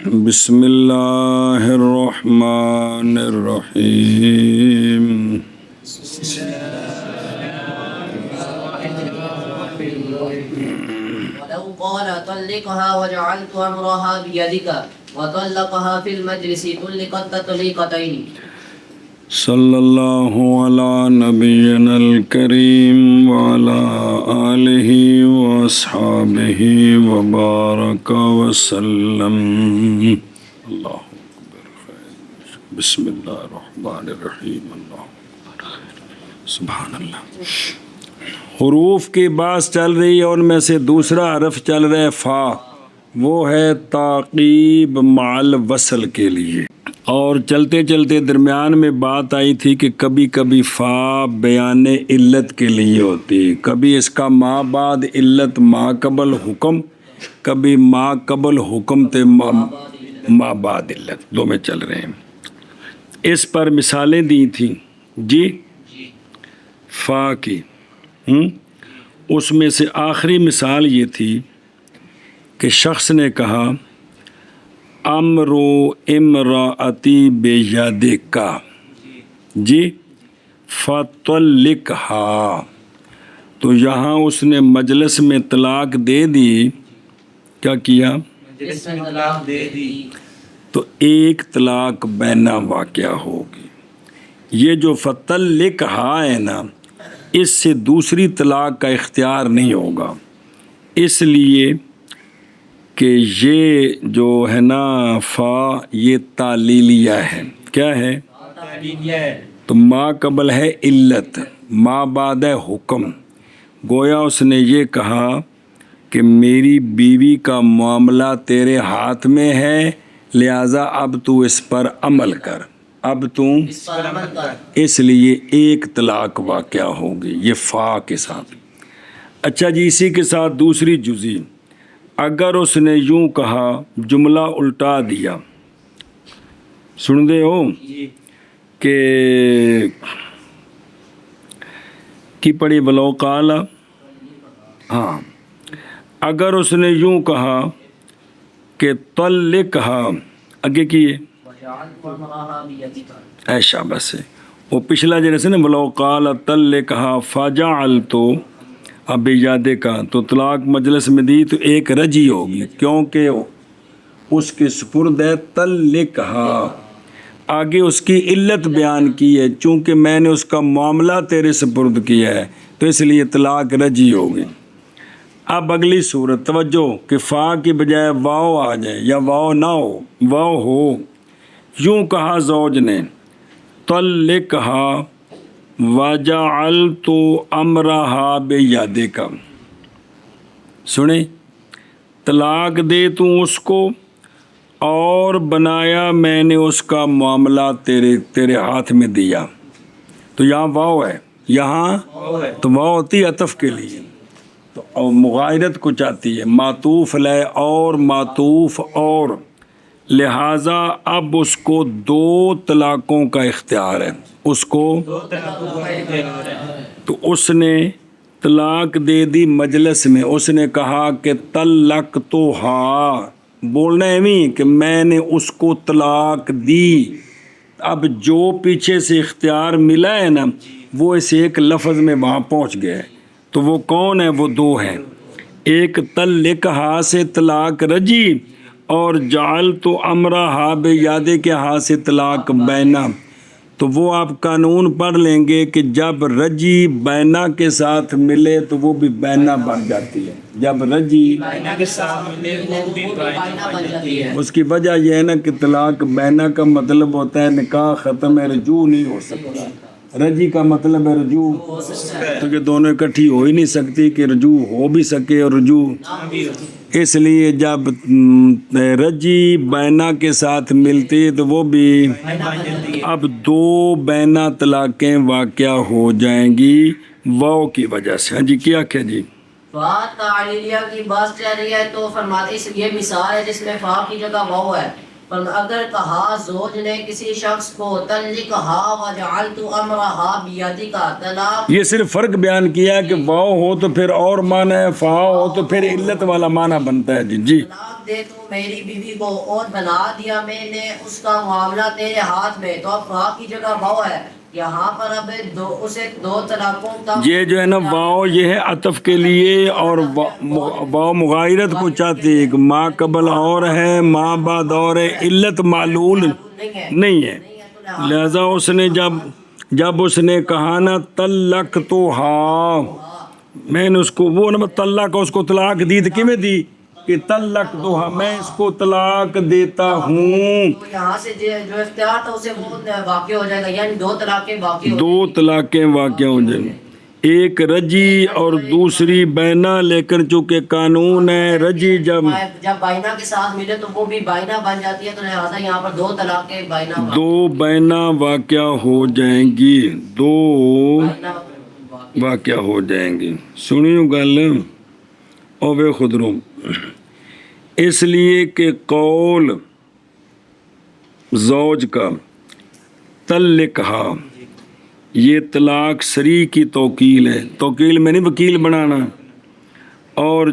بسم اللہ الرحمن الرحیم ولو قال طلقها وجعلت أمرها بيدك وطلقها في المجلس طلقت تطليقتين. صلی اللہ علی نبینا الکریم وعلی آلہ واصحابہ وبارک وسلم. اللہ اکبر. بسم اللہ الرحمن الرحیم. اللہ سبحان اللہ. حروف کی بات چل رہی ہے، ان میں سے دوسرا حرف چل رہا ہے فا، وہ ہے تعقیب مع الوصل کے لیے. اور چلتے چلتے درمیان میں بات آئی تھی کہ کبھی کبھی فا بیان علت کے لیے ہوتی ہے، کبھی اس کا ما بعد علت ما قبل حکم، کبھی ما قبل حکم تے ما بعد علت، دو میں چل رہے ہیں. اس پر مثالیں دی تھیں جی فا کی. اس میں سے آخری مثال یہ تھی کہ شخص نے کہا امرو امراتی بیدکا جی فطلقھا، تو یہاں اس نے مجلس میں طلاق دے دی. کیا کیا؟ مجلس میں طلاق دے دی. تو ایک طلاق بینہ واقع ہوگی. یہ جو فطلقھا ہے نا، اس سے دوسری طلاق کا اختیار نہیں ہوگا، اس لیے کہ یہ جو ہے نا فا یہ تعلیلیہ ہے. کیا ہے؟ تعلیلیہ ہے. تو ما قبل ہے علت، ما بعد ہے حکم. گویا اس نے یہ کہا کہ میری بیوی کا معاملہ تیرے ہاتھ میں ہے، لہٰذا اب تو اس پر عمل کر، اب تو اس لیے ایک طلاق واقع ہوگی. یہ فا کے ساتھ. اچھا جی، اسی کے ساتھ دوسری جزی، اگر اس نے یوں کہا، جملہ الٹا دیا، سن دے ہو کہ کی پڑھی بلو قال. ہاں، اگر اس نے یوں کہا کہ طلقھا، آگے کیے ایشا بس ہے وہ پچھلا جیسے نا بلو قال طلقھا فجعلت اب یادے کا، تو طلاق مجلس میں دی تو ایک رجی ہوگی کیونکہ اس کے سپرد ہے طلقھا. آگے اس کی علت بیان کی ہے، چونکہ میں نے اس کا معاملہ تیرے سپرد کیا ہے تو اس لیے طلاق رجی ہوگی. اب اگلی صورت توجہ کہ فا کی بجائے واو آ جائے یا واو نہ ہو، واو ہو. یوں کہا زوج نے طلقھا وجعلت امرھا بیدک، سنیں، طلاق دے تو اس کو اور بنایا میں نے اس کا معاملہ تیرے ہاتھ میں دیا. تو یہاں واو ہے، یہاں تو واو ہوتی ہے عطف کے لیے، تو مغایرت کو چاہتی ہے، معطوف علیہ اور معطوف اور، لہٰذا اب اس کو دو طلاقوں کا اختیار ہے. اس کو تو اس نے طلاق دے دی مجلس میں. اس نے کہا کہ طلقتھا، بولنا ہے کہ میں نے اس کو طلاق دی. اب جو پیچھے سے اختیار ملا ہے نا، وہ اس ایک لفظ میں وہاں پہنچ گیا ہے. تو وہ کون ہے؟ وہ دو ہیں، ایک طلقھا سے طلاق رجی اور جعلت امرھا بیدک کے ہاتھ سے طلاق بینہ. تو وہ آپ قانون پڑھ لیں گے کہ جب رجی بینہ کے ساتھ ملے تو وہ بھی بینہ بن جاتی ہے. جب رجی بینہ کے ساتھ ملے وہ بھی بینہ بن جاتی ہے. اس کی وجہ یہ ہے نا کہ طلاق بینہ کا مطلب ہوتا ہے نکاح ختم ہے، رجوع نہیں ہو سکتا. رجی کا مطلب ہے رجوع، تو کہ دونوں اکٹھی ہو ہی نہیں سکتی کہ رجوع ہو بھی سکے اور رجوع. اس لیے جب رجی بینہ کے ساتھ ملتی تو وہ بھی، اب دو بینہ طلاقیں واقع ہو جائیں گی واو کی وجہ سے. ہاں جی، کیا کیا جی؟ فا تعلیلیہ کی بات چل رہی ہے تو فرماتے یہ مثال ہے جس میں فا کی جگہ واو ہے. اگر کہا زوج نے کسی شخص کو طلقھا وجعلت امرھا بیدک، طلاق، یہ صرف فرق بیان کیا ہے کہ واو ہو تو پھر اور معنی ہے، فا ہو تو پھر علت والا معنی بنتا ہے. جی طلاق طلاق دے تو میری بیوی کو اور بنا دیا میں نے اس کا معاملہ تیرے ہاتھ میں، تو اب فا کی جگہ واو ہے یہاں پر، اب اسے 2 طلاقوں کا یہ جو ہے نا واو یہ ہے عطف کے لیے، اور واو مغایرت کو چاہتی ہے کہ ما قبل اور ہے ما بعد اور ہے، علت معلول نہیں ہے، لہذا اس نے جب اس نے کہا نا طلق تو ہاں، میں نے اس کو وہ نا طلق اس کو طلاق دی تو کیویں دی کہ طلق تو ہاں میں اس کو طلاق دیتا ہوں، تو یہاں سے جو اختیار تھا اسے وہ واقع ہو جائے گا، یعنی 2 طلاقیں باقی ہو 2 طلاقیں واقع ہو جائیں، ایک رجی اور دوسری بینا، لیکن چونکہ قانون ہے رجی جب بائنا کے ساتھ ملے تو وہ بھی بائنا بن جاتی ہے، تو لہٰذا یہاں پر 2 طلاقیں بائنا 2 بینا واقع ہو جائیں گی، 2 واقع ہو جائیں گی۔ سنیو گل اوے خدرو، اس لیے کہ قول زوج کا طلقہا یہ طلاق سری کی توکیل ہے، توکیل میں نہیں وکیل بنانا، اور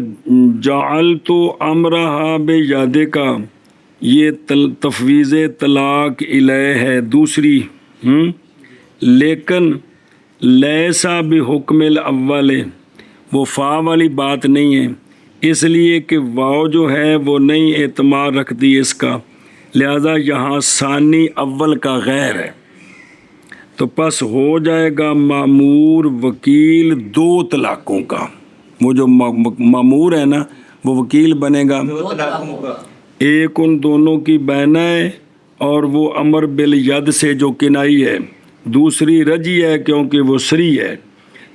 جعلت امرہا بیادے کا یہ تفویض طلاق الیہ ہے دوسری، لیکن لیسا بحکم الاول وہ فا والی بات نہیں ہے، اس لیے کہ واو جو ہے وہ نہیں اعتماد رکھتی اس کا، لہذا یہاں ثانی اول کا غیر ہے، تو پس ہو جائے گا مامور وکیل 2 طلاقوں کا، وہ جو مامور ہے نا وہ وکیل بنے گا 2 طلاقوں کا، ایک ان دونوں کی بینا ہے، اور وہ امر بالید سے جو کنائی ہے، دوسری رجی ہے کیونکہ وہ سری ہے،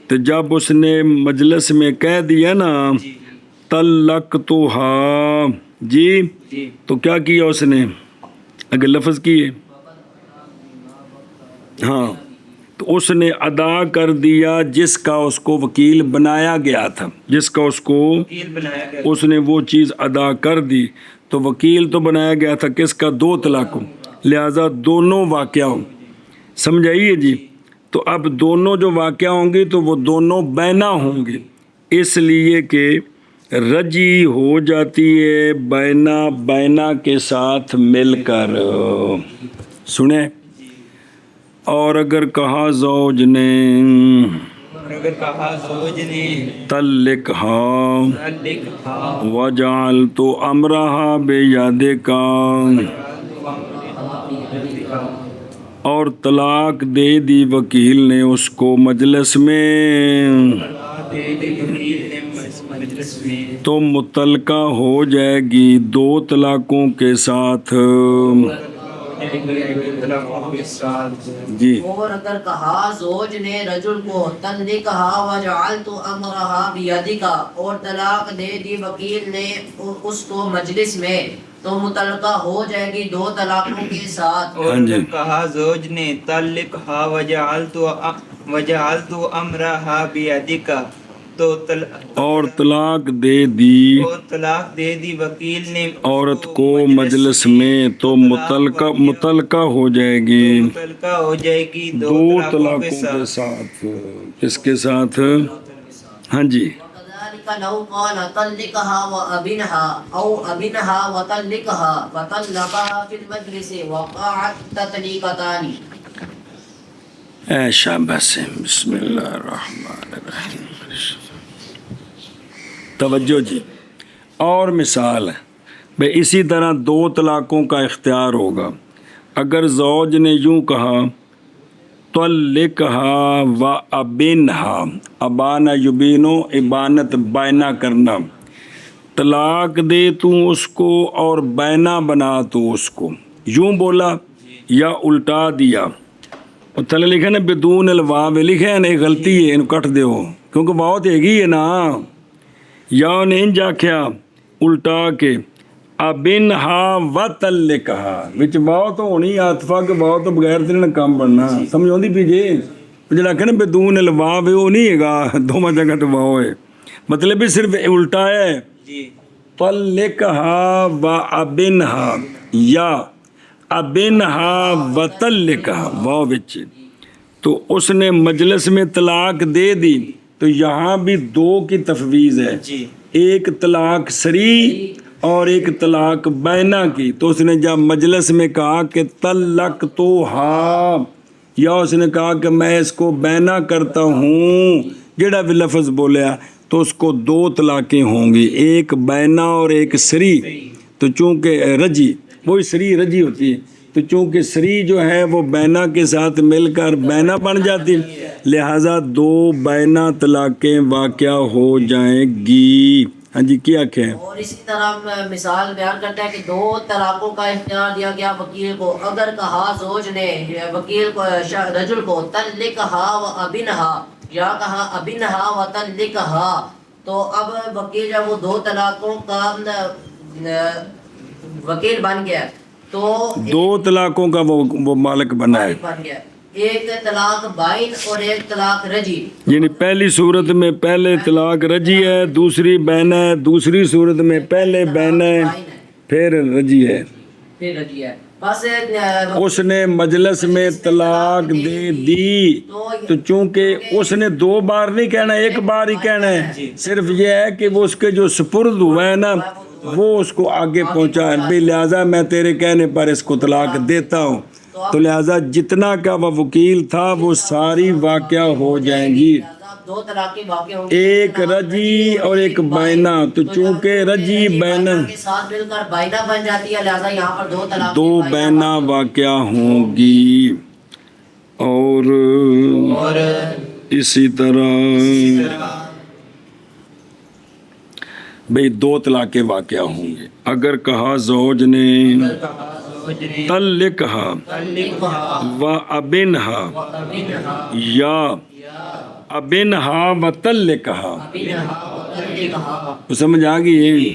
تو جب اس نے مجلس میں کہہ دیا نا طلق تو ہاں جی، تو کیا کیا اس نے اگر لفظ کیے ہاں، تو اس نے ادا کر دیا جس کا اس کو وکیل بنایا گیا تھا، جس کا اس کو بنایا گیا، اس نے وہ چیز ادا کر دی، تو وکیل تو بنایا گیا تھا کس کا 2 طلاقوں، لہذا دونوں واقع ہوں، سمجھائیے جی، تو اب دونوں جو واقع ہوں گی تو وہ دونوں بینا ہوں گی، اس لیے کہ رجی ہو جاتی ہے بینا کے ساتھ مل کر، سنیں، اور اگر کہا زوج نے اور اگر کہا زوج نے طلقہا طلقہا وجعلت امرہا بیدکا، اور طلاق دے دی وکیل نے اس کو مجلس میں، مجلس میں تو متعلقہ ہو جائے گی 2 طلاقوں کے ساتھ، جی، اور اگر کہا زوج نے رجل کو طلقہا وجعلت امرہا بیدکا، اور طلاق دے دی وکیل نے اس کو مجلس میں، تو متعلقہ ہو جائے گی 2 طلاقوں کے ساتھ، اور اگر کہا زوج نے طلقہا وجعلت امرہا بیدکا، تو اور طلاق دے دی وکیل نے عورت کو مجلس میں، تو متعلقہ ہو جائے گی متعلقہ ہو جائے گی 2 طلاقوں کے ساتھ، کس کے ساتھ؟ ہاں جی، وَكَذَلِكَ لَوْ قَالَ طَلِّقْهَا وَأَبِنْهَا أَوْ أَبِنْهَا وَطَلِّقْهَا فَطَلَّقَهَا فِي الْمَجْلِسِ وَقَعَتْ تَطْلِيقَتَانِ۔ اے شاباش، بسم اللہ الرحمن الرحیم، توجہ جی، اور مثال ہے بھئی اسی طرح 2 طلاقوں کا اختیار ہوگا، اگر زوج نے یوں کہا طلقہا و ابنہا، ابانا یبینو ابانت بائنا کرنا، طلاق دے تو اس کو اور بینا بنا تو اس کو، یوں بولا یا الٹا دیا، اور تھلے لکھے نا بدون الواو لکھے نا، غلطی ہے ان کٹ دیو کیونکہ واو تو ہے نا، یا انہیں انج آکھیا الٹا کے ابنہا و طلقہا، وچ واو تو ہونی عاطفہ کہ واو تو بغیر تیرے کام بننا، سمجھ آندی پی جی، جڑا کہ نا بدون الواو ہے وہ نہیں ہے گا، دوواں جگہ تو واو ہے، مطلب بھی صرف الٹا ہے، طلقہا و ابنہا یا ابنہا و طلقہا، واو وچ، تو اس نے مجلس میں طلاق دے دی، تو یہاں بھی 2 کی تفویض ہے، ایک طلاق سری اور ایک طلاق بینا کی، تو اس نے جب مجلس میں کہا کہ طلق تو ہا، یا اس نے کہا کہ میں اس کو بینا کرتا ہوں، جڑا بھی لفظ بولیا، تو اس کو 2 طلاقیں ہوں گی، ایک بینا اور ایک سری۔ تو چونکہ رجی، وہی سری رجی ہوتی ہے، تو چونکہ سری جو ہے وہ بینا کے ساتھ مل کر بینا بن جاتی، لہٰذا 2 بینا طلاقیں واقع ہو جائیں گی۔ ہاں جی، کیا کہیں؟ اور اسی طرح مثال بیان کرتا ہے کہ 2 طلاقوں کا اختیار دیا گیا وکیل کو۔ اگر کہا زوج نے وکیل کو، رجل کو، طلقھا و ابنھا، یا کہا ابنھا و طلقھا، تو اب وکیل جب وہ 2 طلاقوں کا وکیل بن گیا، تو 2 طلاقوں کا وہ مالک بنا ہے، بن گیا، ایک طلاق بائن اور ایک طلاق رجی۔ یعنی پہلی صورت میں پہلے طلاق رجی ہے، دوسری بینا ہے، دوسری صورت میں پہلے بینا ہے، پھر رجی ہے۔ پھر رجی ہے، بس اس نے مجلس میں طلاق دے دی، تو چونکہ اس نے 2 بار نہیں کہنا، 1 بار ہی کہنا ہے، صرف یہ ہے کہ وہ اس کے جو سپرد ہوا ہے نا، وہ اس کو آگے پہنچا ہے، بھئی لہٰذا میں تیرے کہنے پر اس کو طلاق دیتا ہوں، تو لہٰذا جتنا کا وہ وکیل تھا وہ ساری واقع ہو جائیں گی، 2 طلاقیں واقع ہوں گی، ایک رجی اور ایک بینا۔ تو چونکہ رجی بینا کے ساتھ مل کر بائنا بن جاتی ہے، لہذا یہاں پر 2 طلاقیں 2 بینا واقع ہوں گی، اور اسی طرح بھئی 2 طلاقیں واقع ہوں گے۔ اگر کہا زوج نے طلقھا و ابنھا، یا ابنھا و طلقھا، سمجھ آ گئی ہے؟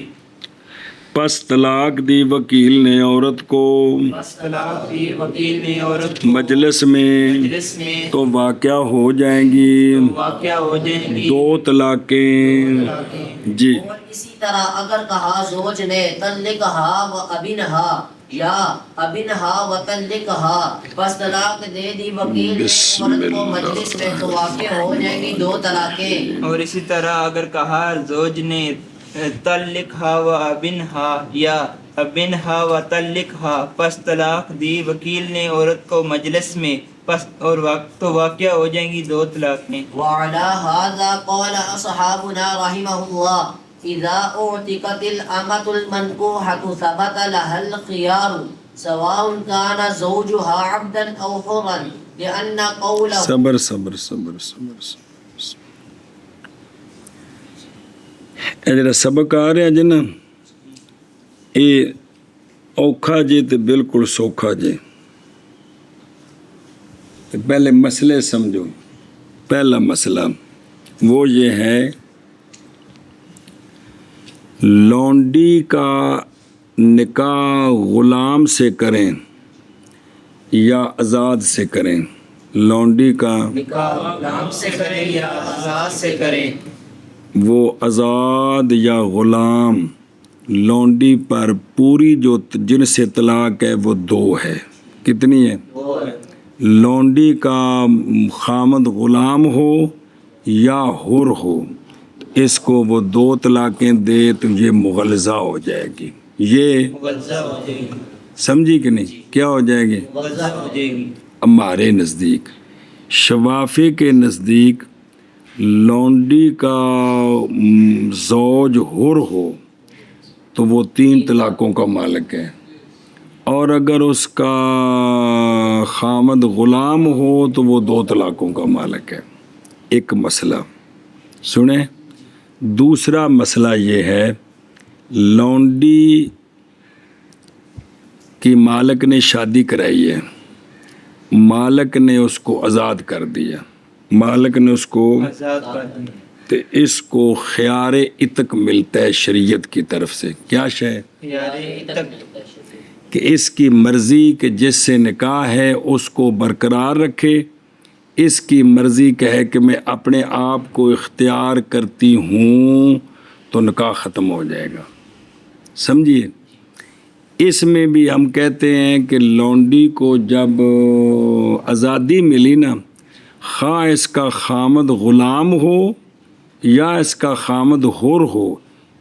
پس طلاق دی وکیل نے عورت کو مجلس میں، تو واقع ہو جائیں گی 2 طلاقیں، جی۔ اور اسی طرح اگر کہا زوج نے طلقھا و ابنھا، یا ابنھا و طلقھا، بس طلاق دے دی وکیل نے عورت کو مجلس میں، تو واقع ہو جائیں گی 2 طلاقیں۔ اور اسی طرح اگر کہا زوج نے طلقھا و ابنھا، یا ابنھا و طلقھا، پس طلاق دی وکیل نے عورت کو مجلس میں، پس اور تو واقع ہو جائیں گی 2 طلاقیں۔ وعلى هذا قال أصحابنا رحمه الله إذا أعتقت الأمة المنكوحة ثبت لها الخيار سواء كان زوجها عبدا أو حرا لأن قوله صبر صبر صبر صبر صبر۔ اے جڑا سبق آ رہا جی نا، یہ اوکھا جی تے بالکل سوکھا جی۔ پہلے مسئلے سمجھو۔ پہلا مسئلہ وہ یہ ہے، لونڈی کا نکاح غلام سے کریں یا آزاد سے کریں؟ لونڈی کا نکاح غلام سے کریں یا آزاد سے کریں؟ وہ آزاد یا غلام، لونڈی پر پوری جو جن سے طلاق ہے وہ 2 ہے۔ کتنی ہے؟ لونڈی کا خامد غلام ہو یا حر ہو، اس کو وہ 2 طلاقیں دے تو یہ مغلظہ ہو جائے گی۔ یہ مغلظہ ہو جائے گی، سمجھی کہ نہیں؟ کیا ہو جائے گی؟ مغلظہ ہو جائے گی۔ ہمارے نزدیک، شوافی کے نزدیک، لونڈی کا زوج حر ہو تو وہ 3 طلاقوں کا مالک ہے، اور اگر اس کا خامد غلام ہو تو وہ 2 طلاقوں کا مالک ہے۔ ایک مسئلہ سنیں۔ دوسرا مسئلہ یہ ہے، لونڈی کی مالک نے شادی کرائی ہے، مالک نے اس کو آزاد کر دیا، مالک نے اس کو آزاد کر دیں۔ تو اس کو خیار عتق ملتا ہے شریعت کی طرف سے۔ کیا شے؟ کہ اس کی مرضی کہ جس سے نکاح ہے اس کو برقرار رکھے، اس کی مرضی کہے کہ میں اپنے آپ کو اختیار کرتی ہوں، تو نکاح ختم ہو جائے گا۔ سمجھیے، اس میں بھی ہم کہتے ہیں کہ لونڈی کو جب آزادی ملی نا، خواہ اس کا خامد غلام ہو یا اس کا خامد حر ہو،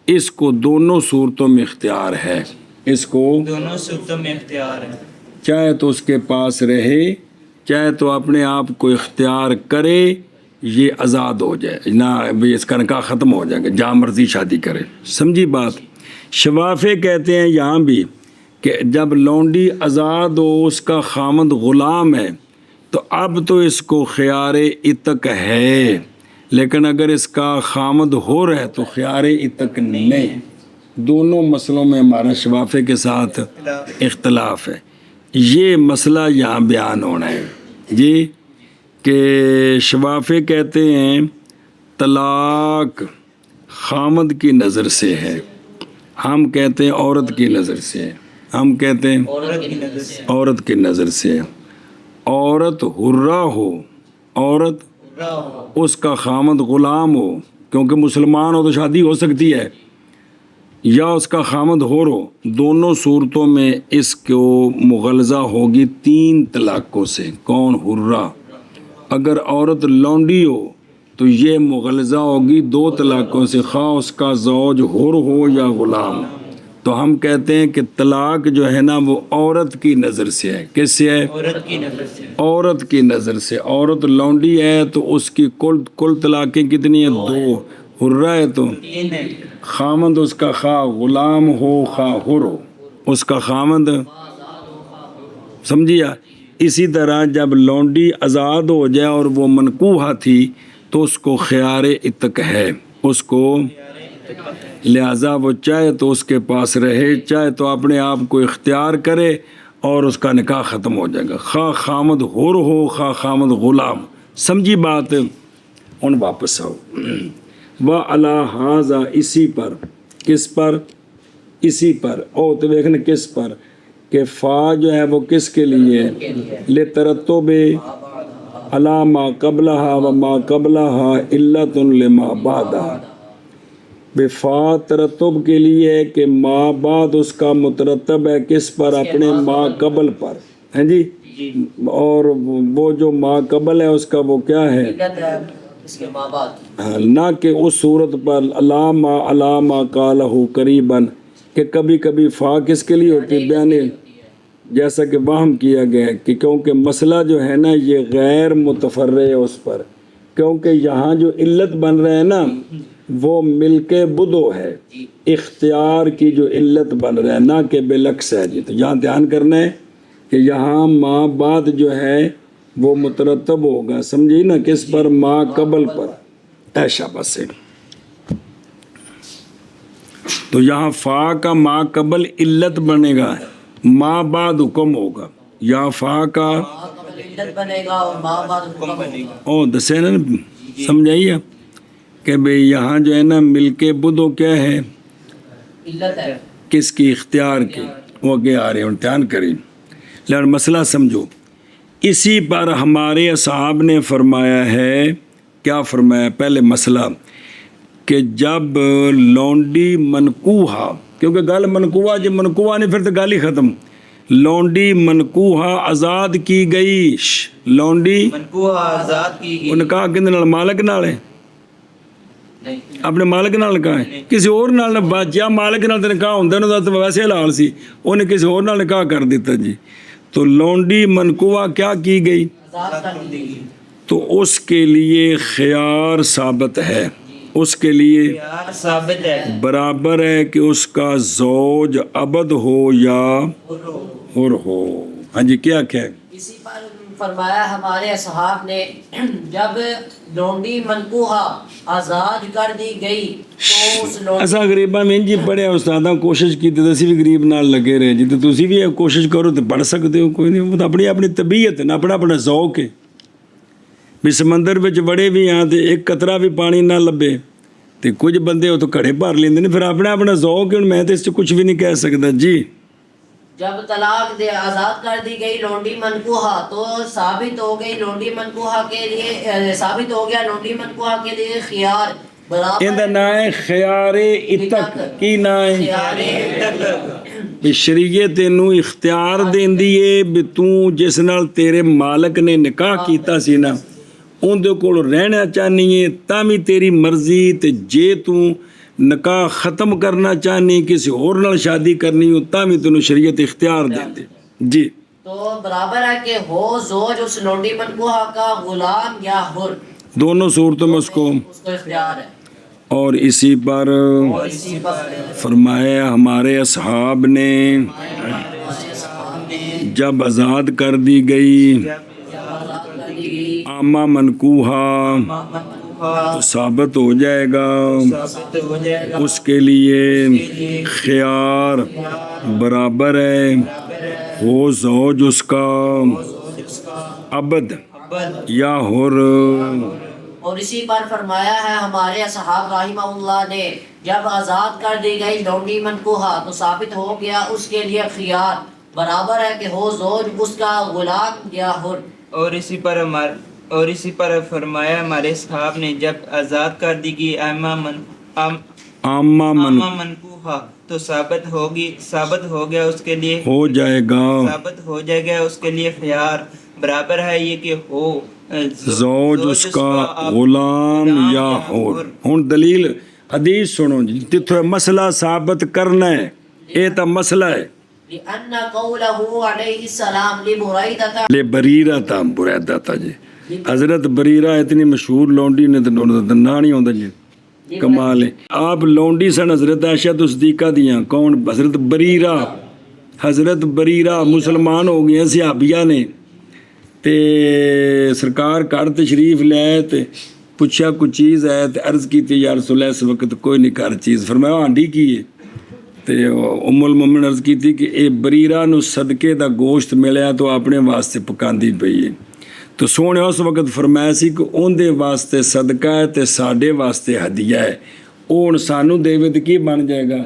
اس کو دونوں صورتوں میں اختیار ہے، اس کو دونوں صورتوں میں اختیار ہے، چاہے تو اس کے پاس رہے چاہے تو اپنے آپ کو اختیار کرے، یہ آزاد ہو جائے نہ بھی اس کا نکاح ختم ہو جائے گا، جہاں مرضی شادی کرے۔ سمجھی بات؟ شفافے کہتے ہیں یہاں بھی کہ جب لونڈی آزاد ہو، اس کا خامد غلام ہے، تو اب تو اس کو خیار عتق ہے، لیکن اگر اس کا خامد ہو رہا ہے تو خیار عتق نہیں۔ دونوں مسئلوں میں ہمارا شفافے کے ساتھ اختلاف ہے۔ یہ مسئلہ یہاں بیان ہونا ہے جی، کہ شفافے کہتے ہیں طلاق خامد کی نظر سے ہے، ہم کہتے ہیں عورت کی نظر سے ہے، ہم کہتے ہیں عورت کی نظر سے، عورت کی نظر سے ہے۔ عورت حرہ ہو، عورت اس کا خامد غلام ہو، کیونکہ مسلمان ہو تو شادی ہو سکتی ہے، یا اس کا خامد حر ہو، دونوں صورتوں میں اس کو مغلظہ ہوگی 3 طلاقوں سے۔ کون؟ حرہ۔ اگر عورت لونڈی ہو تو یہ مغلظہ ہوگی 2 طلاقوں سے، خواہ اس کا زوج حر ہو یا غلام۔ تو ہم کہتے ہیں کہ طلاق جو ہے نا وہ عورت کی نظر سے ہے۔ کس سے ہے؟ عورت کی نظر سے، عورت کی نظر سے۔ عورت لونڈی ہے تو اس کی کل طلاقیں کتنی ہیں؟ 2۔ حرہ ہے تو 3 ہے، خامند اس کا خواہ غلام ہو خواہ حر ہو، اس کا خامند، سمجھیا؟ اسی طرح جب لونڈی آزاد ہو جائے اور وہ منکوحہ تھی تو اس کو خیار عتق ہے، اس کو لہذا وہ چاہے تو اس کے پاس رہے چاہے تو اپنے آپ کو اختیار کرے اور اس کا نکاح ختم ہو جائے گا، خواہ خامد حر ہو خواہ خامد غلام۔ سمجھی بات؟ ان واپس آؤ۔ وَعَلَىٰ هَٰذَا، اسی پر، کس پر؟ اسی پر، او تو دیکھنا کس پر، کہ فا جو ہے وہ کس کے لیے؟ لِتَرَتُّبِ عَلَىٰ مَا قَبْلَهَا وَمَا قَبْلَهَا عِلَّةٌ لِمَا بَعْدَهَا۔ بفا ترتب کے لیے ہے کہ ما بعد اس کا مترتب ہے کس پر؟ اپنے ما قبل پر، ہیں جی؟ اور وہ جو ما قبل ہے اس کا وہ کیا ہے؟ علت ہے اس کے ماں باپ، نہ کہ اس صورت پر علامہ قالہ قریباً، کہ کبھی کبھی فا کس کے لیے ہوتی ہے؟ بیان، جیسا کہ وہم کیا گیا کہ کیونکہ مسئلہ جو ہے نا یہ غیر متفرع ہے اس پر، کیونکہ یہاں جو علت بن رہا ہے نا وہ ملک بدو ہے، اختیار کی جو علت بن رہا ہے، نہ کہ بالعکس ہے جی۔ تو یہاں دھیان کرنا ہے کہ یہاں ما بعد جو ہے وہ مترتب ہوگا، سمجھی نا، کس پر؟ ما قبل پر، ایشا بس ہے۔ تو یہاں فا کا ما قبل علت بنے گا، ما بعد حکم ہوگا، یا فا کا ماں قبل علت بنے گا اور ماں بعد حکم بنے گا۔ او دسے نا، سمجھائیے کہ بھئی یہاں جو ہے نا ملک بدو کیا ہے؟ علت ہے کس کی؟ اختیار کی۔ وہ آگے آ رہے ہیں، دھیان کریں، لیکن مسئلہ سمجھو۔ اسی پر ہمارے اصحاب نے فرمایا ہے، کیا فرمایا؟ پہلے مسئلہ کہ جب لونڈی منکوحہ، کیونکہ گل منکوحہ، جب منکوحہ نہیں پھر تو گل ہی ختم۔ لونڈی منکوحہ آزاد کی گئی، لونڈی منکوحہ آزاد کی گئی، نکاح کہندے نال؟ مالک نال ہے، نہیں، اپنے مالک نال نکاح ہے، کسی اور نال نہ بات، جا مالک نال تے نکاح ہوندا نا تو ویسے حلال سی، انہیں کسی اور نال نکاح کر دیتا جی۔ تو لونڈی منکوحہ کیا کی گئی؟ آزاد کر دی گئی، تو اس کے لیے خیار ثابت ہے، اس کے لیے خیار ثابت ہے، برابر ہے کہ اس کا زوج عبد ہو یا حر ہو۔ ہاں جی، کیا ہے؟ اسی پر فرمایا ہمارے اصحاب نے جب لونڈی منکوحہ آزاد کر دی گئی تو اس لونڈی ایسا غریباں میں جی پڑھیا استاداں کوشش کی تو اسی بھی غریب نال لگے رہے جی، تو تسی بھی کوشش کرو تو پڑھ سکتے ہو، کوئی نہیں، وہ تو اپنی اپنی طبیعت ہے نا، اپنا اپنا ذوق ہے۔ بھی سمندر وچ بڑے بھی ہاں تے ایک قطرہ بھی پانی نہ لبے تے کچھ بندے ہو تو گھڑے بھر لیندے نے، پھر اپنا اپنا ذوق ہے، میں تو اس سے کچھ بھی نہیں کہہ سکتا جی۔ جب طلاق دے آزاد کر دی گئی لونڈی منکوحہ تو ثابت ہو گئی لونڈی منکوحہ کے لیے، ثابت ہو گیا لونڈی منکوحہ کے لیے خیار برابر ان دا نام ہے خیار عتق، کی نام ہے؟ خیار عتق۔ بھی شریعت تینوں اختیار دیندی ہے بھی تو جس نال تیرے مالک نے نکاح کیتا سی نا اون دے کول رہنا چاہنی ہے، تاں بھی تیری مرضی، تے جے تو نکاح ختم کرنا چاہنی کسی اور نال شادی کرنی ہو تا بھی تینوں شریعت اختیار دیندے جی تو برابر ہے کہ ہو زوج اس لونڈی منکوہا کا غلام یا حر، دونوں صورتوں میں اس کو اختیار ہے۔ اور اسی پر اور اسی پر فرمایا ہمارے اصحاب نے جب آزاد کر دی گئی عامہ منکوہا تو ثابت ہو جائے گا اس کے لیے خیار برابر ہے، ہو زوج اس کا عبد یا حر۔ اور اسی پر فرمایا ہے ہمارے اصحاب رحمہ اللہ نے جب آزاد کر دی گئی لونڈی منکوہا تو ثابت ہو گیا اس کے لیے خیار برابر ہے کہ ہو زوج اس کا غلام یا حر۔ اور اسی پر فرمایا ہمارے صحاب نے جب آزاد کر دی گئی عامہ منکوہا تو ثابت ہو گیا اس کے لیے ہو جائے گا ثابت ہو جائے گا اس کے لیے خیار برابر ہے یہ کہ ہو زوج اس کا غلام یا حر۔ ہن دلیل حدیث سنو جی جتھے مسئلہ ثابت کرنا ہے یہ تا مسئلہ ہے لأن قوله علیہ السلام لبریدہ لے بریرہ تا بریدہ تا جی حضرت بریرہ اتنی مشہور لونڈی نے تو نا نہیں ہوتا جی کمال ہے آپ لونڈی سن حضرت عائشہ تو صدیقہ دیاں کون حضرت بریرہ مسلمان ہو گئے صحابیہ نے تے سرکار گھر تشریف لے آئے تے پوچھا کوئی چیز ہے تے عرض کی تے یا رسول اللہ اس وقت کوئی نہیں کر چیز فرمایا ہانڈی کی ہے تے ام المومن عرض کی تھی کہ اے بریرہ نو صدقے دا گوشت ملیا تو اپنے واسطے پکاندی پئی ہے تو سونے اس وقت فرمایا سی کہ اون دے واسطے صدقہ ہے تے ساڈے واسطے ہدیہ ہے اون سانو دیوے تے کی بن جائے گا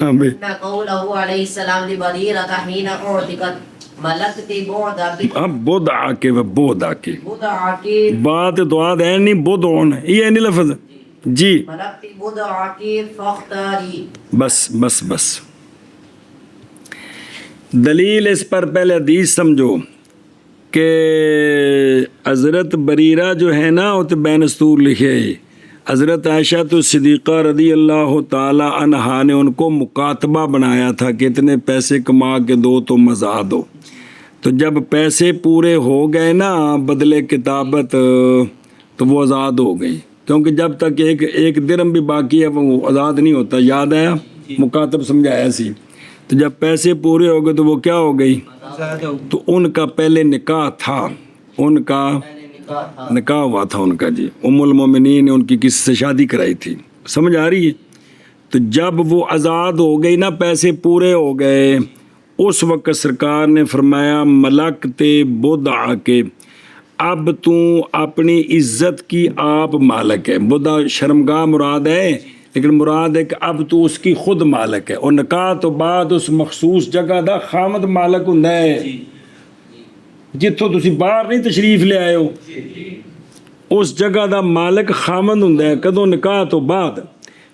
ہاں بھئی ان قوله علیہ السلام لبریرہ حین اعتقت ملکتی بعدا ہاں بود آ کے و بود آ کے بدعا کی بات تو آد ہے نہیں بود ہون یہ نہیں لفظ جی ملکتی بدعا کی فختاری بس دلیل اس پر پہلے حدیث سمجھو کہ حضرت بریرہ جو ہے نا وہ تو بینستور لکھے ہے حضرت عائشہ تو صدیقہ رضی اللہ تعالی عنہا نے ان کو مکاتبہ بنایا تھا کہ اتنے پیسے کما کے دو تو مزا دو تو جب پیسے پورے ہو گئے نا بدلے کتابت تو وہ آزاد ہو گئی کیونکہ جب تک ایک درہم بھی باقی ہے وہ آزاد نہیں ہوتا یاد آیا مکاتب سمجھایا سی تو جب پیسے پورے ہو گئے تو وہ کیا ہو گئی تو ان کا پہلے نکاح تھا ان کا نکاح ہوا تھا ان کا جی ام المومنین نے ان کی کسی سے شادی کرائی تھی سمجھ آ رہی ہے تو جب وہ آزاد ہو گئی نا پیسے پورے ہو گئے اس وقت سرکار نے فرمایا ملک تے بدع کے اب تو اپنی عزت کی آپ مالک ہے بدع شرمگاہ مراد ہے لیکن مراد ہے کہ اب تو اس کی خود مالک ہے اور نکاح تو بعد اس مخصوص جگہ دا خامد مالک ہوندا ہے جتوں تسی باہر نہیں تشریف لے آئے ہو اس جگہ دا مالک خامد ہوندا ہے کدوں نکاح تو بعد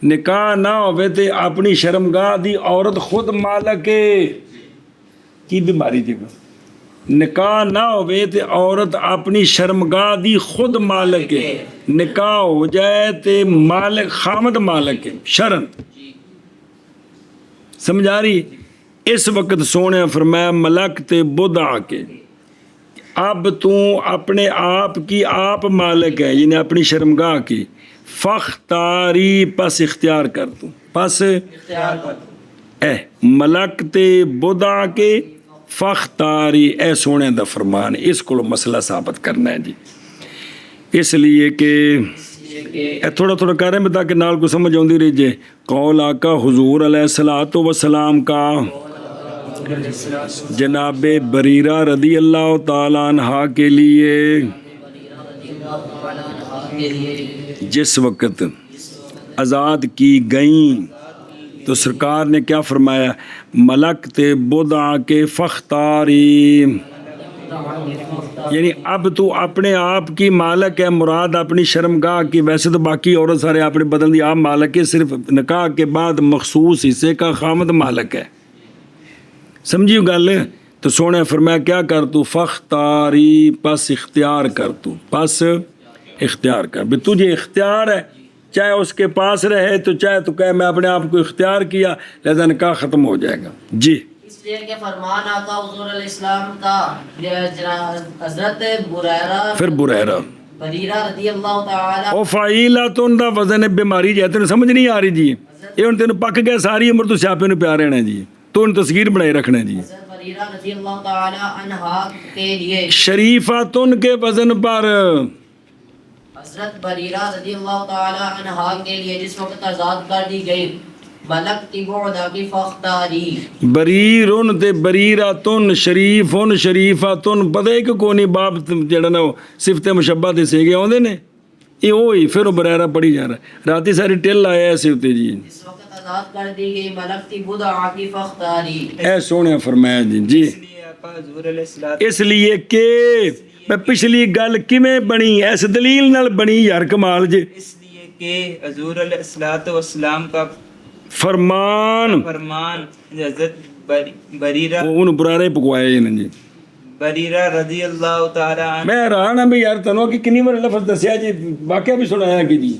نکاح نہ ہوئے تے اپنی شرمگاہ دی عورت خود مالک ہے کی بیماری جگہ نکاح نہ ہوئے تے عورت اپنی شرمگاہ دی خود مالک ہے نکاح ہو جائے تے مالک خامد مالک ہے شرم سمجھ آ رہی اس وقت سونے فرمایا ملک تے بدع کے اب تو اپنے آپ کی آپ مالک ہے یعنی اپنی شرمگاہ کی فختاری پس اختیار کر تو پس اے ملک تے بدع کے فختاری اے سونے دا فرمان اس کو مسئلہ ثابت کرنا ہے جی اس لیے کہ اے تھوڑا تھوڑا کر رہے ہیں تاکہ نال کو سمجھ آندی رہی جے قول آقا حضور علیہ الصلوۃ والسلام کا جناب بریرہ رضی اللہ تعالی عنہ کے لیے جس وقت آزاد کی گئیں تو سرکار نے کیا فرمایا ملک تے بدع کے فختاری یعنی اب تو اپنے آپ کی مالک ہے مراد اپنی شرمگاہ کی ویسے تو باقی عورت سارے اپنے بدن دی آپ مالک ہے صرف نکاح کے بعد مخصوص حصے کا خامد مالک ہے سمجھیو گل تو سونے فرمایا کیا کر تو فختاری پس اختیار کر تو پس اختیار کر بھی تجھے اختیار ہے چاہے اس کے پاس رہے تو چاہے تو کہے میں اپنے آپ کو اختیار کیا، لہذا نکاح ختم ہو جائے گا. جی اس لیے کہ فرمان آقا حضور علیہ السلام کا حضرت پھر بریرہ بریرہ رضی اللہ تعالی او فعیلاتن دا وزن بیماری جی تینوں سمجھ نہیں آ رہی جی، یہ ہن تینوں پک گئے ساری عمر تو سیاپے نوں پیار رہنا جی، تو ان تصغیر بنائے رکھنا جی. حضرت بریرہ رضی اللہ تعالی عنہا کے لیے شریفاتن کے وزن پر حضرت بریرہ رضی اللہ تعالی عنہا کے لیے جس وقت آزاد کر دی گئی ملک بعدا کی فختاری بریرن تے بریراتن شریفن شریفاتن پتہ ہے کہ کونی باپ جڑا نا صفت مشبہ دے سیگے آوندے نے یہ وہی پھر بریرہ پڑھی جا رہا ہے راتی ساری ٹل آیا ایسے ہوتے جی. جس وقت آزاد کر دی گئی ملک بعدا کی فختاری اے سونے فرمایا جی. جی اس لیے آقا حضور علیہ الصلوۃ اس لیے کہ میں پچھلی گل کیویں بنی اس دلیل نال بنی یار کمال جی. اس لیے کہ حضور علیہ الصلوۃ والسلام کا فرمان فرمان حضرت بریرہ انہوں برارے پکوائے نا جی. بریرہ رضی اللہ تعالی عنہ میں حیران ہاں بھی یار تنوں کہ کنی بار لفظ دسیا جی، واقعہ بھی سنایا کہ جی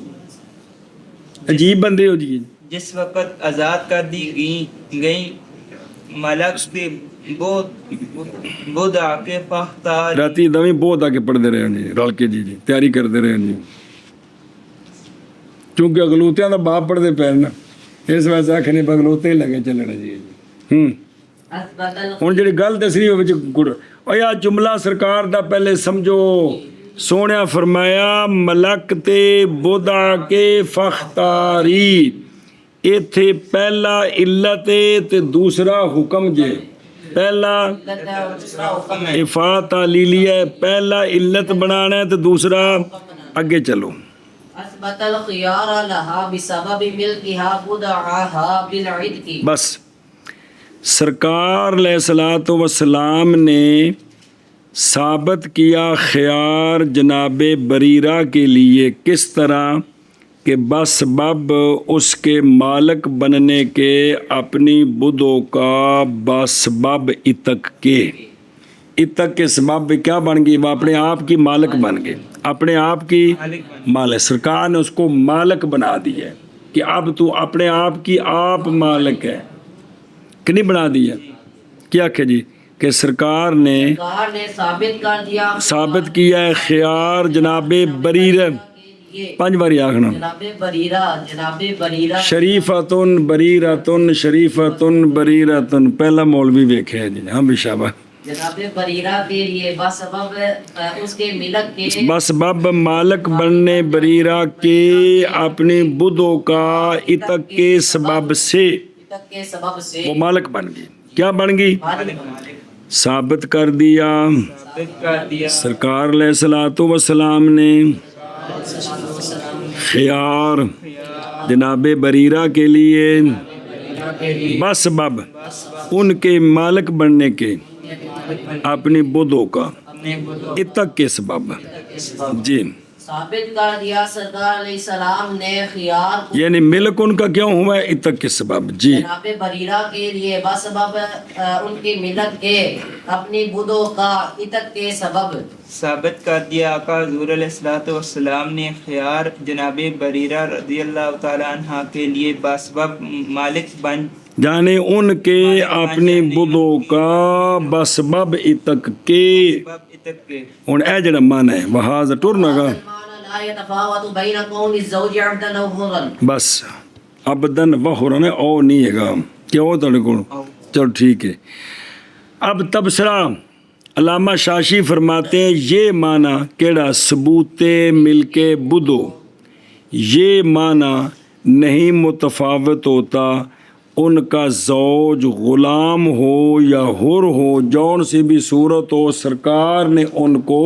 عجیب بندے ہو جی. جس وقت آزاد کر دی گئی ملک سے بدھ آ کے فختار راتی دمی بہت آ کے پڑھتے رہے جی رل کے جی تیاری کرتے رہے جی، چونکہ اگلوتیاں دا باپ پڑھتے پے نا اس وجہ سے آخر اگلوتے ہی لگے چلنا جی. ہوں جی گل دسری وہ یا جملہ سرکار دا پہلے سمجھو. سونے فرمایا ملک تے بدھ آ کے فختاری، ایتھے پہلا علت تے دوسرا حکم جے. پہلا افات تعلیلی ہے، پہلا علت بنانا ہے تو دوسرا اگے چلو. اثبت الخيار لها بسبب ملكها بدعها بالعتق. بس سرکار علیہ الصلوۃ والسلام نے ثابت کیا خیار جناب بریرہ کے لیے کس طرح کہ بسبب اس کے مالک بننے کے اپنی بدھوں کا بسبب عتق کے سبب کیا بن گئی، وہ اپنے آپ کی مالک بن گئے، اپنے آپ کی مالک. سرکار نے اس کو مالک بنا دیا ہے کہ اب تو اپنے آپ کی آپ مالک ہے کہ نہیں بنا دیا. کیا کہ جی کہ سرکار نے ثابت کیا ہے خیار جناب بریرہ 5 باری آخنا شریفتن بریرتن شریفتن بریرتن. پہلا مولوی ویکھے ہے جی. ہاں بھی شابہ جناب بریرہ کے لیے بسبب اس کے ملک کے بسبب مالک بننے بریرہ کے اپنی بدھوں کا عتق کے سبب سے وہ مالک بن گئی. کیا بن گئی؟ ثابت کر دیا سرکار علیہ الصلوۃ والسلام نے خیار جناب بریرہ کے لیے بسبب ان کے مالک بننے کے اپنی بدھوں کا عتق کے سبب جی ثابت کر دیا سرکار علیہ السلام نے خیار کو یعنی ملک ان کا کیوں ہوا ہے عتق کے سبب. جی جناب بریرہ کے لیے بسبب ان کی ملت کے اپنی بدھوں کا عتق کے سبب ثابت کر دیا آقا حضور علیہ الصلوۃ والسلام نے خیار جناب بریرہ رضی اللہ تعالی عنہ کے لیے بسبب مالک بن جانے ان کے اپنی بدھوں کا بسبب عتق کے. ہوں اے جڑا من ہے بہاز ٹرنا گا بس ابدن وحرن او نہیں ہے گا کیوں تھوڑے کو. چلو ٹھیک ہے. اب تبصرہ علامہ شاشی فرماتے ہیں یہ معنی کیڑا ثبوت مل کے بدھو یہ معنی نہیں متفاوت ہوتا ان کا زوج غلام ہو یا حر ہو جون سی بھی صورت ہو. سرکار نے ان کو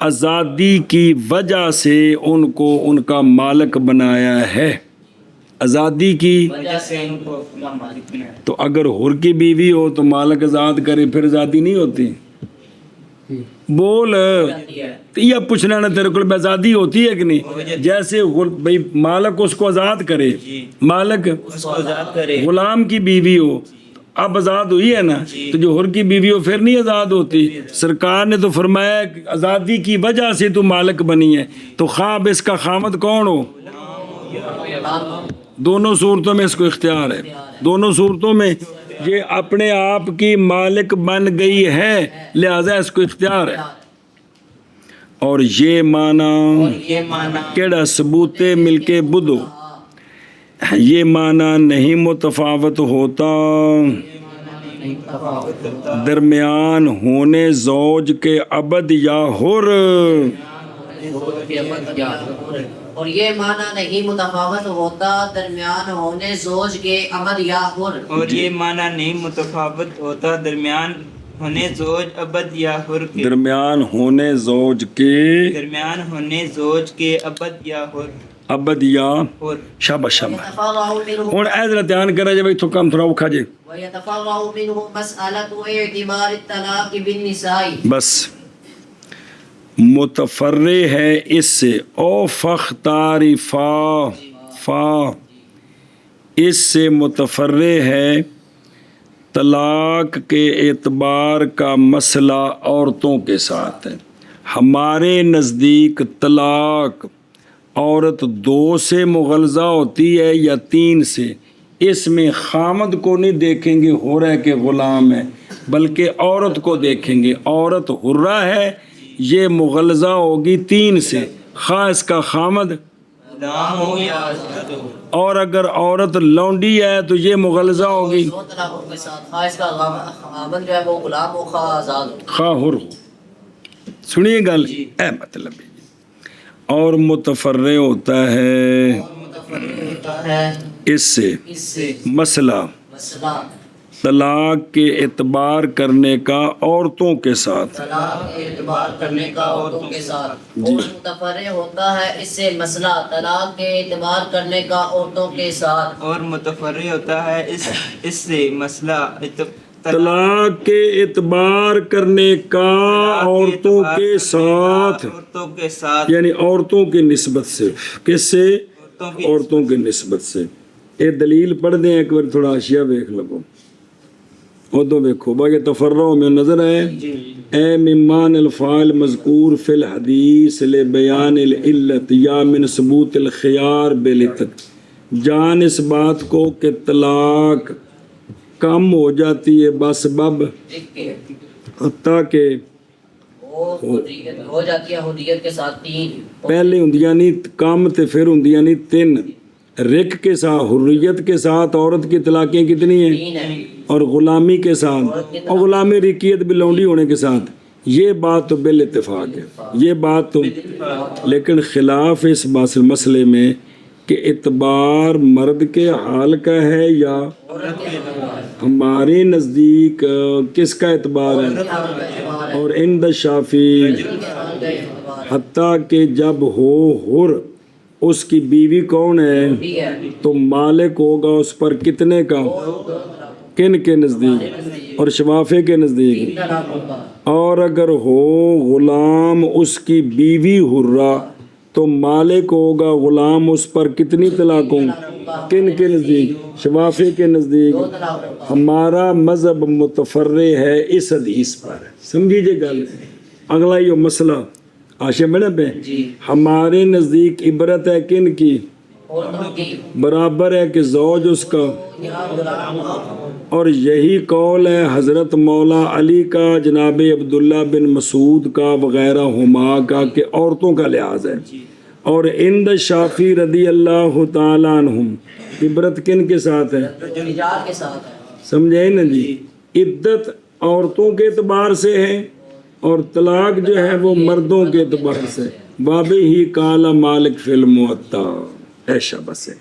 آزادی کی وجہ سے ان کو ان کا مالک بنایا ہے. آزادی کی وجہ سے ان کو اپنا مالک بنایا. تو اگر حر کی بیوی ہو تو مالک آزاد کرے پھر آزادی نہیں ہوتی. بول یہ پوچھنا نا تیرے کو آزادی ہوتی ہے کہ نہیں. جیسے بھائی مالک اس کو آزاد کرے مالک اس کو آزاد کرے غلام کی بیوی ہو اب آزاد ہوئی ہے نا تو جو حر کی بیوی ہو پھر نہیں آزاد ہوتی. سرکار نے تو فرمایا آزادی کی وجہ سے تو مالک بنی ہے تو خواب اس کا خامد کون ہو دونوں صورتوں میں اس کو اختیار ہے، دونوں صورتوں میں یہ اپنے آپ کی مالک بن گئی ہے، لہذا اس کو اختیار ہے۔ اور یہ معنی یہ معنی کیڑا ثبوت مل کے بدو، یہ معنی نہیں متفاوت ہوتا درمیان ہونے زوج کے ابد یا حر، اور یہ معنی نہیں متفاوت ہوتا درمیان ہونے زوج کے ابد یا حر، اور یہ معنی نہیں متفاوت ہوتا درمیان ہونے زوج ابد یا حر کے، درمیان ہونے زوج کے درمیان ہونے زوج کے ابد یا حر، ابد یا حر۔ شاباش شاباش۔ يتفرع منه ہوں اے ذرا دھیان کرا جائے تو کام تھوڑا اوکھا جے، ويتفرع منه مسألة اعتبار الطلاق بالنساء، بس متفرع ہے اس سے، او فختاری فا اس سے متفرع ہے طلاق کے اعتبار کا مسئلہ عورتوں کے ساتھ ہے۔ ہمارے نزدیک طلاق عورت 2 سے مغلظہ ہوتی ہے یا 3 سے، اس میں خامد کو نہیں دیکھیں گے حرہ ہے کہ غلام ہے، بلکہ عورت کو دیکھیں گے، عورت حرہ ہے، یہ مغلظہ ہوگی 3 سے، خواہ اس کا خامد، غلام ہو یا آزاد ہو، اور اگر عورت لونڈی ہے تو یہ مغلظہ ہوگی دو طلاقوں کے ساتھ، خواہ اس کا خاوند جو ہے وہ غلام ہو خواہ آزاد ہو۔ خواہ حر ہو۔ سنیے گل، اے مطلب ہے۔ اور متفرع ہوتا ہے متفرع ہوتا ہے اس سے اس سے مسئلہ مسئلہ طلاق کے اعتبار کرنے کا عورتوں کے ساتھ، طلاق کے اعتبار کرنے کا عورتوں کے ساتھ، اور متفرع ہوتا ہے اس سے مسئلہ طلاق کے اعتبار کرنے کا عورتوں کے ساتھ، اور متفرع ہوتا ہے اس سے مسئلہ طلاق کے اعتبار کرنے کا عورتوں کے ساتھ، عورتوں کے ساتھ، یعنی عورتوں کی نسبت سے، کس سے؟ عورتوں کی نسبت سے۔ یہ دلیل پڑھ دیں ایک بار، تھوڑا اشیاء دیکھ لگو ادو دیکھو باقی تفرع میں نظر ہے، اے ممان الفاعل مذکور فی الحدیث لبیان العلت یا من ثبوت الخیار بلتت، جان اس بات کو کہ طلاق کم ہو جاتی ہے بسبب حتیٰ کہ ہو جاتی ہے حریت کے ساتھ 3، پہلے ہندیاں نہیں کم تے پھر ہندیاں نہیں 3، رق کے ساتھ حریت کے ساتھ عورت کی طلاقیں کتنی ہیں؟ 3 ہے، اور غلامی کے ساتھ، اور غلامی رقیت بھی لونڈی ہونے کے ساتھ، یہ بات تو بال اتفاق ہے، یہ بات تو، لیکن خلاف اس مسئلے میں کہ اعتبار مرد کے حال کا ہے یا ہمارے نزدیک کس کا اعتبار ہے؟ اور عند شافعی حتیٰ کہ جب ہو حر، اس کی بیوی کون ہے تو مالک ہوگا اس پر کتنے کا؟ کن کے نزدیک؟ اور شوافے کے نزدیک۔ اور اگر ہو غلام اس کی بیوی حرہ تو مالک ہوگا غلام اس پر کتنی طلاقوں؟ کن کے نزدیک؟ شوافے کے نزدیک۔ ہمارا مذہب متفرع ہے اس حدیث پر، سمجھیجے گل۔ اگلا یہ مسئلہ آشے میں پہ ہمارے نزدیک عبرت ہے کن کی؟ برابر ہے کہ زوج اس کا، اور یہی قول ہے حضرت مولا علی کا، جناب عبداللہ بن مسعود کا وغیرہ ہما کا کہ عورتوں کا لحاظ ہے، اور عند شافعی رضی اللہ تعالیٰ عنہم عبرت کن کے ساتھ ہے؟ رجال کے ساتھ ہے، سمجھے نا جی؟ عدت عورتوں کے اعتبار سے ہے اور طلاق جو ہے وہ مردوں کے اعتبار سے، بابی ہی کالا مالک فی الموطا، ایشا بس ہے۔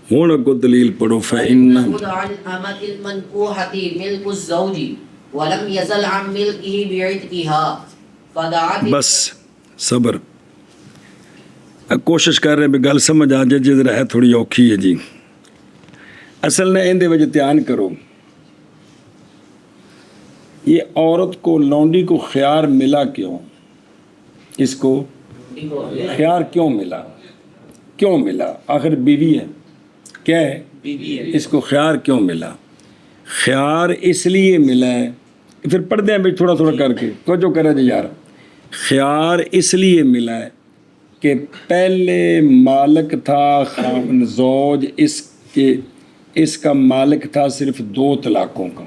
ہوں اگو دلیل پڑھو فإن خود عن امت المنکوحة ملک الزوج ولم یزل عن ملکه بعتقها فدعت، بس صبر، کوشش کر رہے ہیں بھی گل سمجھ آ جائے، جی ذرا ہے تھوڑی اوکھی ہے جی۔ اصل نے اندے وجہ دھیان کرو، یہ عورت کو لونڈی کو خیار ملا کیوں؟ اس کو خیار کیوں ملا؟ کیوں ملا؟ آخر بیوی ہے، کیا ہے؟ بیوی ہے۔ اس کو خیار کیوں ملا؟ خیار اس لیے ملا ہے، پھر پڑھ دیں بھائی تھوڑا تھوڑا کر کے، توجہ کرے جی یار۔ خیار اس لیے ملا ہے کہ پہلے مالک تھا خاوند زوج، اس کا مالک تھا صرف 2 طلاقوں کا،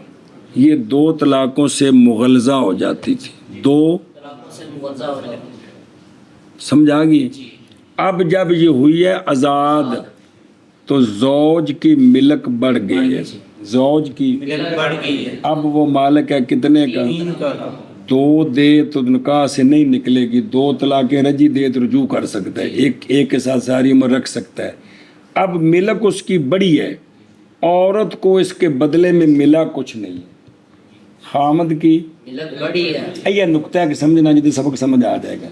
یہ 2 طلاقوں سے مغلظہ ہو جاتی تھی، 2 سے مغلظہ ہو جائے. سمجھا گی. اب جب یہ ہوئی ہے آزاد تو زوج کی ملک بڑھ گئی ہے، زوج کی بڑھ گئی ہے. اب وہ مالک ہے کتنے کا؟ 3 کا. 2 دے تو نکاح سے نہیں نکلے گی، 2 طلاقیں رجی دے تو رجوع کر سکتا ہے، ایک کے ساتھ ساری عمر رکھ سکتا ہے. اب ملک اس کی بڑی ہے، عورت کو اس کے بدلے میں ملا کچھ نہیں. خامد کی ملک بڑی ہے. یہ نقطہ ہے کہ سمجھنا جتنے سبق سمجھ آ جائے گا.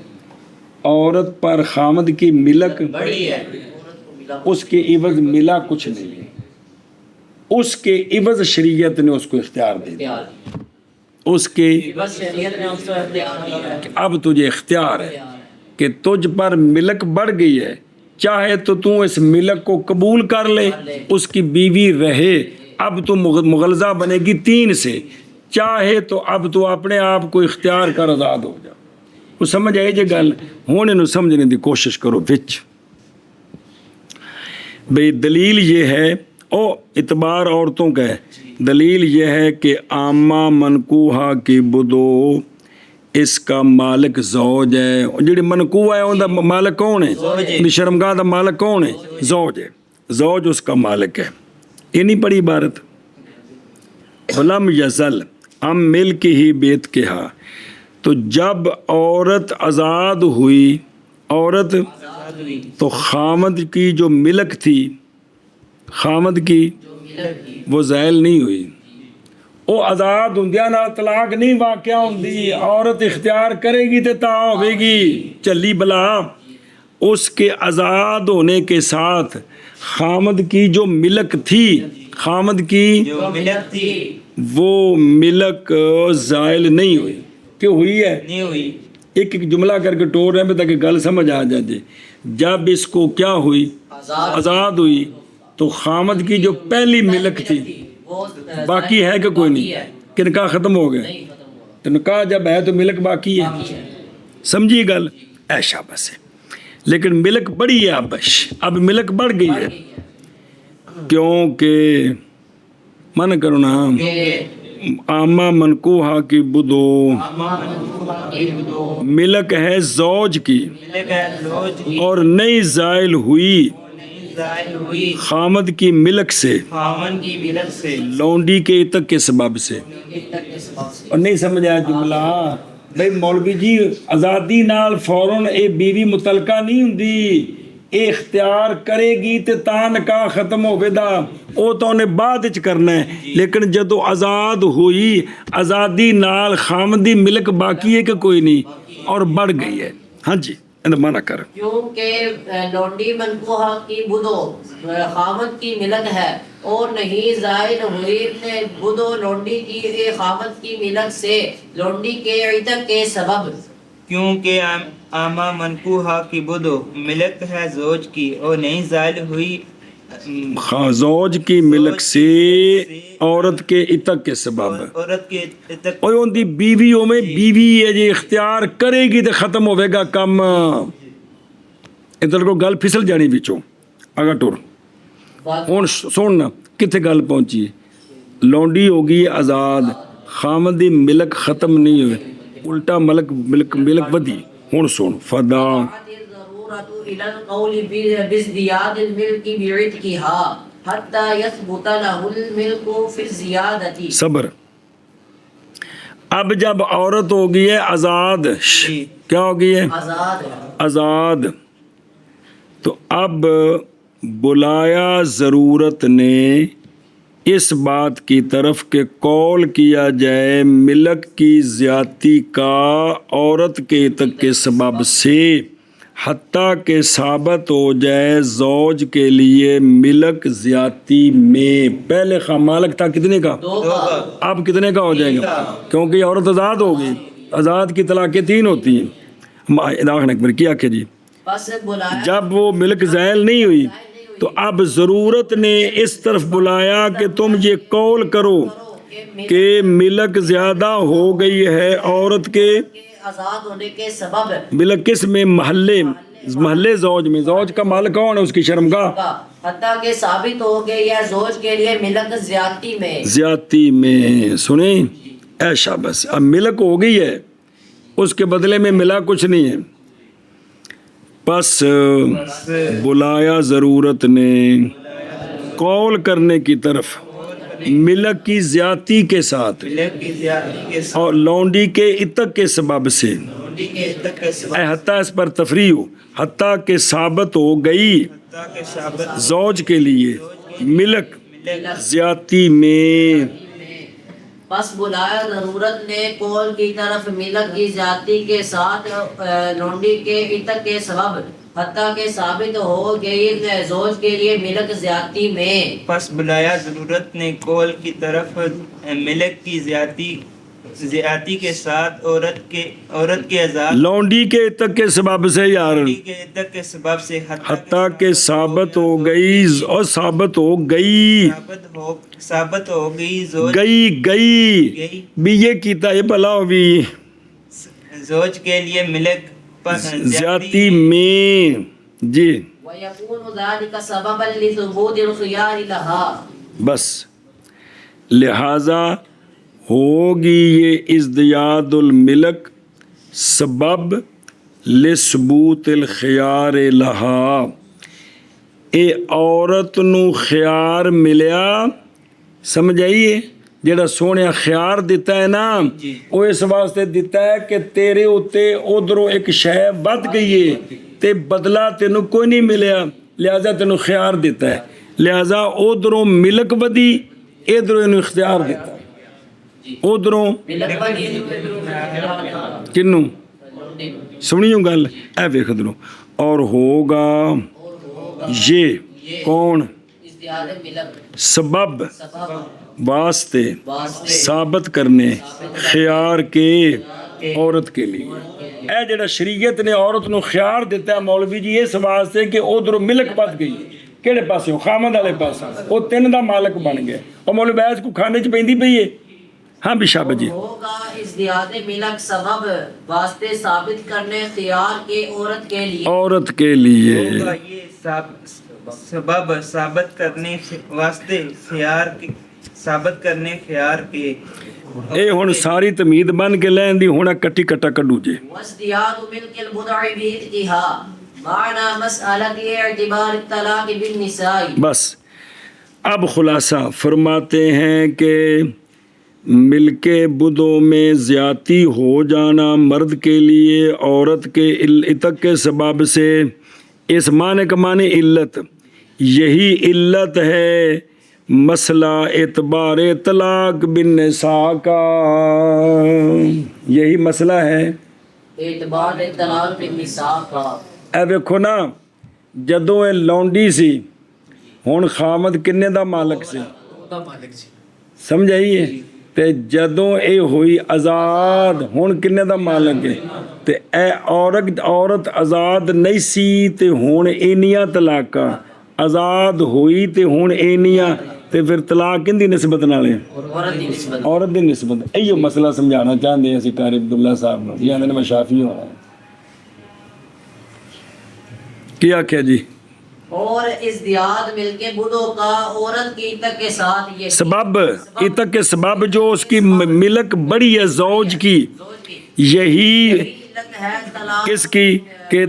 عورت پر خامد کی ملک بڑی ہے. اس کے عوض ملا کچھ نہیں ہے، اس کے عوض شریعت نے اس کو اختیار دے دیا، اس کے بس شریعت نے اس کو اختیار دیا ہے. اب تجھے اختیار ہے کہ تجھ پر ملک بڑھ گئی ہے، چاہے تو اس ملک کو قبول کر لے، اس کی بیوی رہے. اب تو مغلظہ بنے گی 3 سے، چاہے تو اب تو اپنے آپ کو اختیار کر آزاد ہو جا. وہ سمجھ آئی جی گل. ہوں انہوں سمجھنے دی کوشش کرو. وچ بھئی دلیل یہ ہے، اعتبار عورتوں کا ہے، دلیل یہ ہے کہ عامہ منکوحہ کی بدو اس کا مالک زوج ہے. جڑی منکوح ہے ان دا مالک کون ہے؟ شرمگاہ دا مالک کون ہے؟ زوج ہے. زوج اس کا مالک ہے. یہ نہیں پڑھی عبارت. ولم یزل ام ملک ہی بیت کے ہاں. تو جب عورت آزاد ہوئی، عورت تو خامد کی جو ملک تھی، خامد کی وہ زائل نہیں ہوئی. وہ آزاد ہوندیا نال طلاق نہیں واقع ہوندی. عورت اختیار کرے گی تو تا ہوے گی چلی بلا. اس کے آزاد ہونے کے ساتھ خامد کی جو ملک تھی، خامد کی جو ملک تھی وہ ملک زائل نہیں ہوئی. کہ ہوئی ہے؟ نہیں ہوئی. ایک جملہ کر کے ٹور رہے ہیں تاکہ گل سمجھ آ جائے. جب اس کو کیا ہوئی؟ آزاد ہوئی تو خامد کی جو پہلی ملک تھی باقی ہے کہ کوئی نہیں؟ کہ نکاح ختم ہو گئے؟ تو نکاح جب ہے تو ملک باقی ہے. سمجھی گل؟ ایشا بس ہے. لیکن ملک بڑی ہے. اب ملک بڑھ گئی ہے کیونکہ من کرو نا عامہ منکوحہ کی بدو ملک ہے زوج کی اور نئی زائل ہوئی خامد کی ملک سے، لونڈی کے عتق کے سبب سے. اور نہیں سمجھ آیا جملہ؟ بھائی مولوی جی آزادی نال فوراً اے بیوی متعلقہ نہیں ہوندی. اے اختیار کرے گی تے تا نکاح ختم ہوے دا، او تو انہیں بعد وچ کرنا ہے. لیکن جدو آزاد ہوئی، آزادی نال خامدی ملک باقی ہے کہ کوئی نہیں، اور بڑھ گئی ہے. ہاں جی مانا کر. کیونکہ لونڈی منکوحہ کی بدو خامد کی ملک ہے اور نہیں زائل ہوئی بدو لونڈی کی خامد کی ملک سے لونڈی کے عتق کے سبب. کیونکہ عامہ منکوحہ کی بدو ملک ہے زوج کی اور نہیں زائل ہوئی زوج کی ملک سے عورت کے عتق کے سبب. عورت کے عتق اور ان دی بیویوں میں بیوی ہے جی اختیار کرے گی تو ختم ہوئے گا کم. ادھر کو گل پھسل جانی بچوں اگر ٹور. ہوں سننا کتنے گل پہنچی. لونڈی ہوگی آزاد، خامدی ملک ختم نہیں ہوئے، الٹا ملک ودی. ہوں سن فدا الى القول بازدياد الملك بعتقها حتى يثبت له الملك في الزيادة. صبر. اب جب عورت ہو گئی ہے آزاد، کیا ہو گئی ہے؟ آزاد. تو اب بلایا ضرورت نے اس بات کی طرف کہ قول کیا جائے ملک کی زیادتی کا عورت کے عتق کے سبب سے، حتیٰ کہ ثابت ہو جائے زوج کے لیے ملک زیادتی میں. پہلے مالک تھا کتنے کا؟ اب کتنے کا ہو جائے گا؟ کیونکہ عورت آزاد ہوگی. آزاد کی طلاقیں 3 ہوتی ہیں. کیا کہ جی جب وہ ملک زائل نہیں ہوئی تو اب ضرورت نے اس طرف بلایا کہ تم یہ قول کرو کہ ملک زیادہ ہو گئی ہے عورت کے آزاد ہونے کے سبب. ملک کس میں؟ محلے محل زوج میں، زوج کا مال کون ہے؟ اس کی شرمگاہ، کا حتیٰ کہ ثابت ہو گئی ہے زوج کے لیے ملک زیادتی میں، زیادتی میں. سنیں اے شاباش، اب ملک ہو گئی ہے، اس کے بدلے میں ملا کچھ نہیں ہے. پس بلایا ضرورت نے قول کرنے کی طرف ملک کی زیادتی کے ساتھ ملک کی زیادتی کے ساتھ اور لونڈی کے عتق کے سبب سے، لونڈی کے عتق کے سبب اے حتیٰ اس پر تفریح ہو، حتیٰ کہ ثابت ہو گئی حتیٰ کہ شابت زوج کے لیے ملک ملک زیادتی میں. پس بلایا ضرورت نے قول کی طرف ملک کی زیادتی کے ساتھ لونڈی کے عتق کے سبب، حتیٰ کہ ثابت ہو گئی زوج کے لیے ملک زیادتی میں. پس بلایا ضرورت نے قول کی طرف ملک کی زیادتی کے ساتھ عورت کے آزاد لونڈی کے عتق کے سبب سے یار، لونڈی کے عتق کے سبب سے حتیٰ کہ ثابت ہو گئی اور ثابت ہو گئی ثابت ہو گئی زوج گئی بھی یہ کیتا ہے بھلا بھی زوج کے لیے ملک زیادتی میں. جی وَيَكُونُ ذَلِكَ سَبَبًا لِثُبُوتِ الْخِيَارِ لَهَا، بس لہذا ہوگی یہ ازدیاد الملک سبب لثبوت الخیار لہا، اے عورت نو خیار ملیا. سمجھ آئیے؟ جڑا سونے خیار دیتا ہے نا، وہ اس واسطے دیتا ہے کہ تیرے اتے ادھروں ایک شے ود گئی ہے تے بدلہ تینوں کوئی نہیں ملیا، لہذا تینوں خیار دیتا ہے. لہذا ادھروں ملک ودی، ادھروں انہوں اختیار دیتا ہے. ادھروں کنوں سنیوں گل اے ویکھ ادھروں. اور ہوگا یہ کون ازدیاد ملک سبب واسطے ثابت کرنے خیار کے عورت کے لیے. اے جڑا شریعت نے عورت نو خیار دیتا ہے مولوی جی اس واسطے کہ ادھر ملک بد گئی، کہڑے پاسے خامد والے پاسے وہ تین دا مالک بن گیا، اور مولوی بیس کو کھانے چ پیندی پئی ہے. ہاں بشاب جی ہوگا ازدیاد ملک سبب واسطے ثابت کرنے خیار کے عورت کے لیے، عورت کے لیے. ہوگا یہ سبب ثابت کرنے واسطے خیار کے ثابت کرنے خیار کے. اے ہن ساری تمید بن کے لین دی ہونا کٹی کٹا کڈو جے. وازدیاد ملک البضع بإذنها معنی مسئلہ اعتبار الطلاق بالنساء. بس اب خلاصہ فرماتے ہیں کہ ملک بدوں میں زیادتی ہو جانا مرد کے لیے عورت کے عتق کے سبب سے، اس معنی کا معنی علت، یہی علت ہے مسئلہ اعتبار طلاق بالنساء کا. یہی مسئلہ ہے اعتبار طلاق بالنساء کا. اے ویکھو نا، جدوں اے لونڈی سی ہن خامد کنے دا مالک سی، سمجھ آئیے؟ تے جدوں اے ہوئی آزاد ہن کنے دا مالک ہے، تے اے عورت آزاد نہیں سی تے ہن اینیاں طلاقاں آزاد ہوئی تے ہن اینیاں، تے پھر طلاق کن دی نسبت نال ہے؟ عورت دی نسبت. ایو مسئلہ سمجھانا چاہندے ہیں اسی قاری عبداللہ صاحب نو، یہ آندے نے میں شافعی ہونا. کیا کیا جی؟ اور ازدیاد ملک بدوں کا عورت کی عتق کے ساتھ یہ سبب عتق کے سبب جو اس کی ملک بڑی ہے زوج کی، یہی علت ہے طلاق کس کی کہ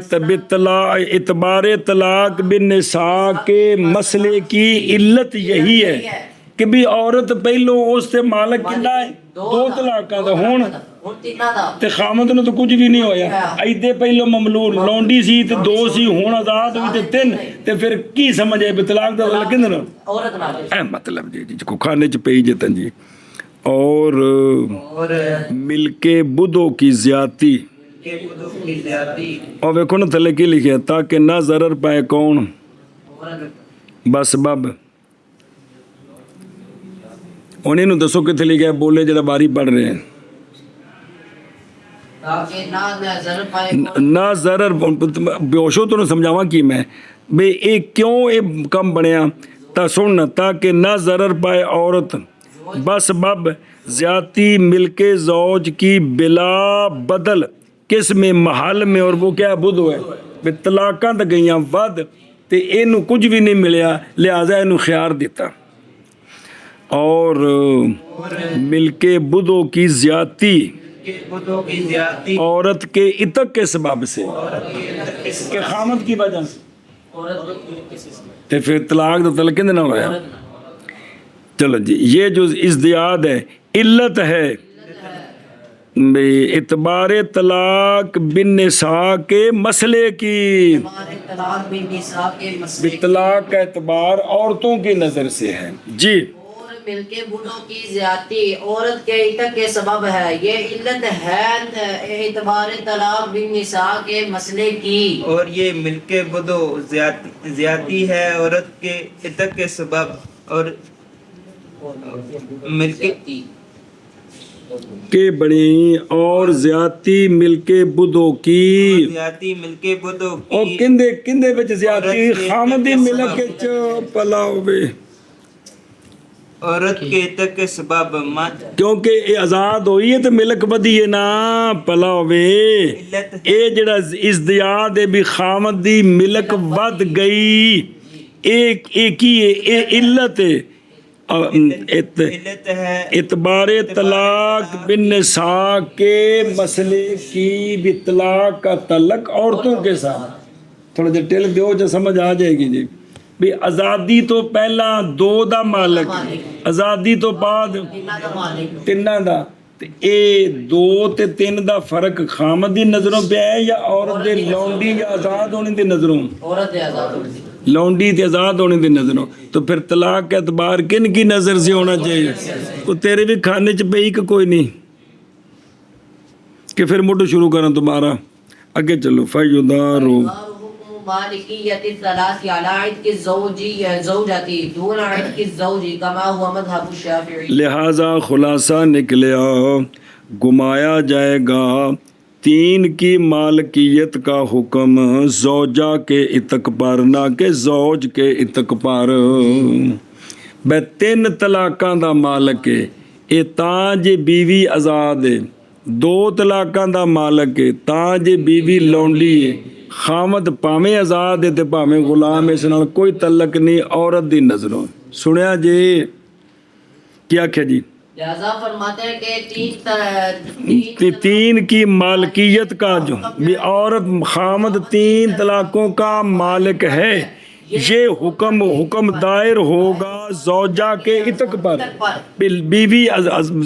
اعتبار طلاق بالنساء کے مسئلے کی علت یہی ہے کہ بھی عورت پہلو اس سے مالک کنا ہے دو طلاقاں دا ہون تے خامد نو تو کچھ بھی نہیں ہویا. ایدے پہلو مملور لونڈی سی تے دو سی ہون آزاد ہوئی تے تین، تے پھر کی سمجھ ہے طلاق دا لکن نو اے مطلب جی کو کھانے چ پئی جتن جی. اور ملک بدوں کی زیادتی، اور ویکھو نا تھلے کی لکھیا تاکہ نہ ضرر پائے کون بس بب. انہیں نو دسو کتنے لکھیا بولے جڑا باری پڑھ رہے ہیں نہ ضرر بیوشو تو سمجھاواں کی میں بے اے کیوں اے کم بنیا تا سن تاکہ نہ ضرر پائے عورت بس بب زیادتی ملک زوج کی بلا بدل کس میں محل میں، اور وہ کیا بدو ہے ਵੀ ਤਲਾਕਾਂ ਤਾਂ ਗਈਆਂ ਵੱਧ ਤੇ ਇਹਨੂੰ ਕੁਝ ਵੀ ਨਹੀਂ ਮਿਲਿਆ, ਲਿਹਾਜ਼ਾ ਇਹਨੂੰ ਖਿਆਰ ਦਿੱਤਾ। اور مل کے بدو کی زیادتی عورت کے عتق کے سبب سے کہ خامد کی وجہ سے تو پھر طلاق تو طلاق نہ ہوا۔ چلو جی، یہ جو ازدیاد ہے علت ہے اعتبار طلاق بن نساء کے مسئلے کی، طلاق کا اعتبار عورتوں کی نظر سے ہے جی۔ مل کے بدو کی زیادتی عورت کے عتق کے سبب ہے، یہ علت ہے اعتبار طلاق بن نساء کے مسئلے کی، اور یہ مل کے بدو زیادتی ہے عورت کے عتق کے سبب، اور مل کے بڑی اور زیادتی مل کے بدو کی، زیادتی مل کے بدو اور کی، کندے کندے وچ زیادتی خامدی ملک چ پلاو وے، عورت کے عتق کے سبب کیونکہ یہ آزاد ہوئی ہے تو ملک بدی ہے نا پلا ہوئے، اے جڑا ازدیاد ہے بھی خامد دی ملک ود گئی، ایک ہی ہے، اے علت ہے اعتبار طلاق بن نساء کے مسئلے کی، بھی طلاق کا تعلق عورتوں کے ساتھ۔ تھوڑا جا ٹیل دیو جو سمجھ آ جائے گی جی۔ بھی آزادی تو پہلا دو دا مالک، آزادی تو بعد تیناں دا، تے اے دو تے تین دا فرق خامد دی نظروں پہ ہے یا عورت دے لونڈی یا آزاد ہونے دی نظروں؟ عورت دے آزاد ہونے دی، لونڈی تے آزاد ہونے دی نظروں۔ تو پھر طلاق کا اعتبار کن کی نظر سے ہونا چاہیے؟ کو تیرے بھی کھانے چ پئی کہ کوئی نہیں، کہ پھر موٹو شروع کرنا دوبارہ اگے چلو۔ فیدارو مالکیت الثلاث علی عتق زوجتی دون عتق الزوج کما ہوا مذہب الشافعی، لہذا خلاصہ نکلیا گمایا جائے گا تین کی مالکیت کا حکم زوجہ کے عتق پر، نہ کہ زوج کے عتق پر۔ بے تین طلاقاں دا مالک ہے اے تاں جے بیوی آزاد ہے، دو طلاقاں دا مالک ہے تاں جے بیوی لونڈی ہے، خامد پاویں آزاد ہے تے پاویں غلام، اس نال کوئی تعلق نہیں عورت دی نظروں۔ سنیا جی کیا کہا جی؟ لہذا فرماتے ہیں کہ تین کی مالکیت کا جو بھی عورت خامد تین طلاقوں کا مالک ہے، یہ حکم دائر ہوگا زوجہ کے عتق پر۔ بیوی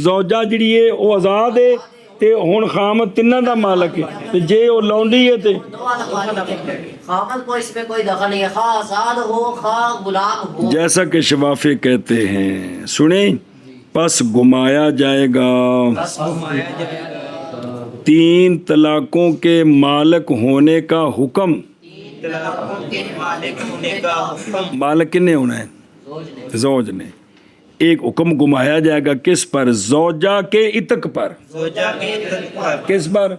زوجہ جڑی ہے وہ آزاد ہے تے ہن خامد تیناں دا مالک ہے، تے جے وہ لونڈی ہے تے خامد کو اس میں کوئی دخل نہیں ہے، خواہ آزاد ہو خواہ غلام ہو، جیسا کہ شفافی کہتے ہیں۔ سنیں، پس گمایا جائے گا تین طلاقوں کے مالک ہونے کا حکم۔ مالک کنے ہونا ہے؟ زوج نے۔ ایک حکم گمایا جائے گا کس پر؟ زوجہ کے عتق پر۔ کس پر؟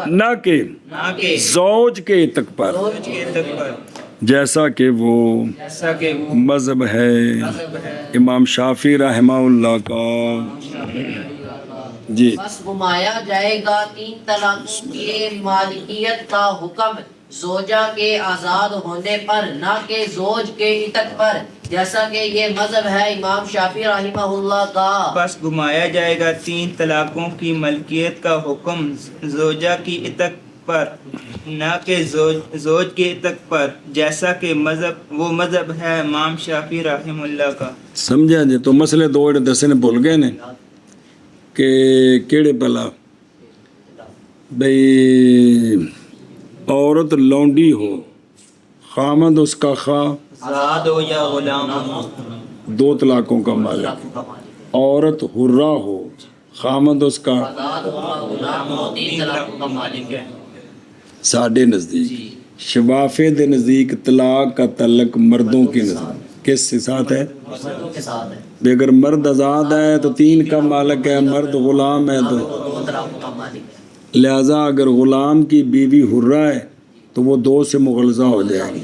نہ کہ زوج کے عتق پر، جیسا کہ وہ مذہب ہے امام شافعی رحمہ اللہ کا جی۔ بس گمایا جائے گا تین طلاقوں کے مالکیت کا حکم زوجہ کے آزاد ہونے پر، نہ کہ زوج کے عتق پر، جیسا کہ یہ مذہب ہے امام شافعی رحمہ اللہ کا۔ بس گمایا جائے گا تین طلاقوں کی ملکیت کا حکم زوجہ کی عتق پر، نہ کہ زوج کے عتق پر، جیسا کہ وہ مذہب ہے امام شافعی رحمہ اللہ کا۔ سمجھا جی؟ تو مسئلے دو اڑے دسنے بھول گئے نے کہ کیڑے پہلا بھئی عورت لونڈی ہو، خامد اس کا خواہ آزاد ہو یا غلام ہو، دو طلاقوں کا مالک، عورت حرہ ہو، خامد اس کا آزاد ہو غلام ہو، تین طلاقوں کا مالک ہے۔ ساڑھے نزدیک شفافے دے نزدیک طلاق کا تعلق مردوں کی نزدیک کس کے ساتھ ہے؟ مردوں کے ساتھ ہے۔ بھی اگر مرد آزاد ہے تو تین کا مالک ہے، مرد غلام ہے تو دو طلاقوں کا مالک ہے۔ لہٰذا اگر غلام کی بیوی حرہ ہے تو وہ دو سے مغلظہ ہو جائے گی،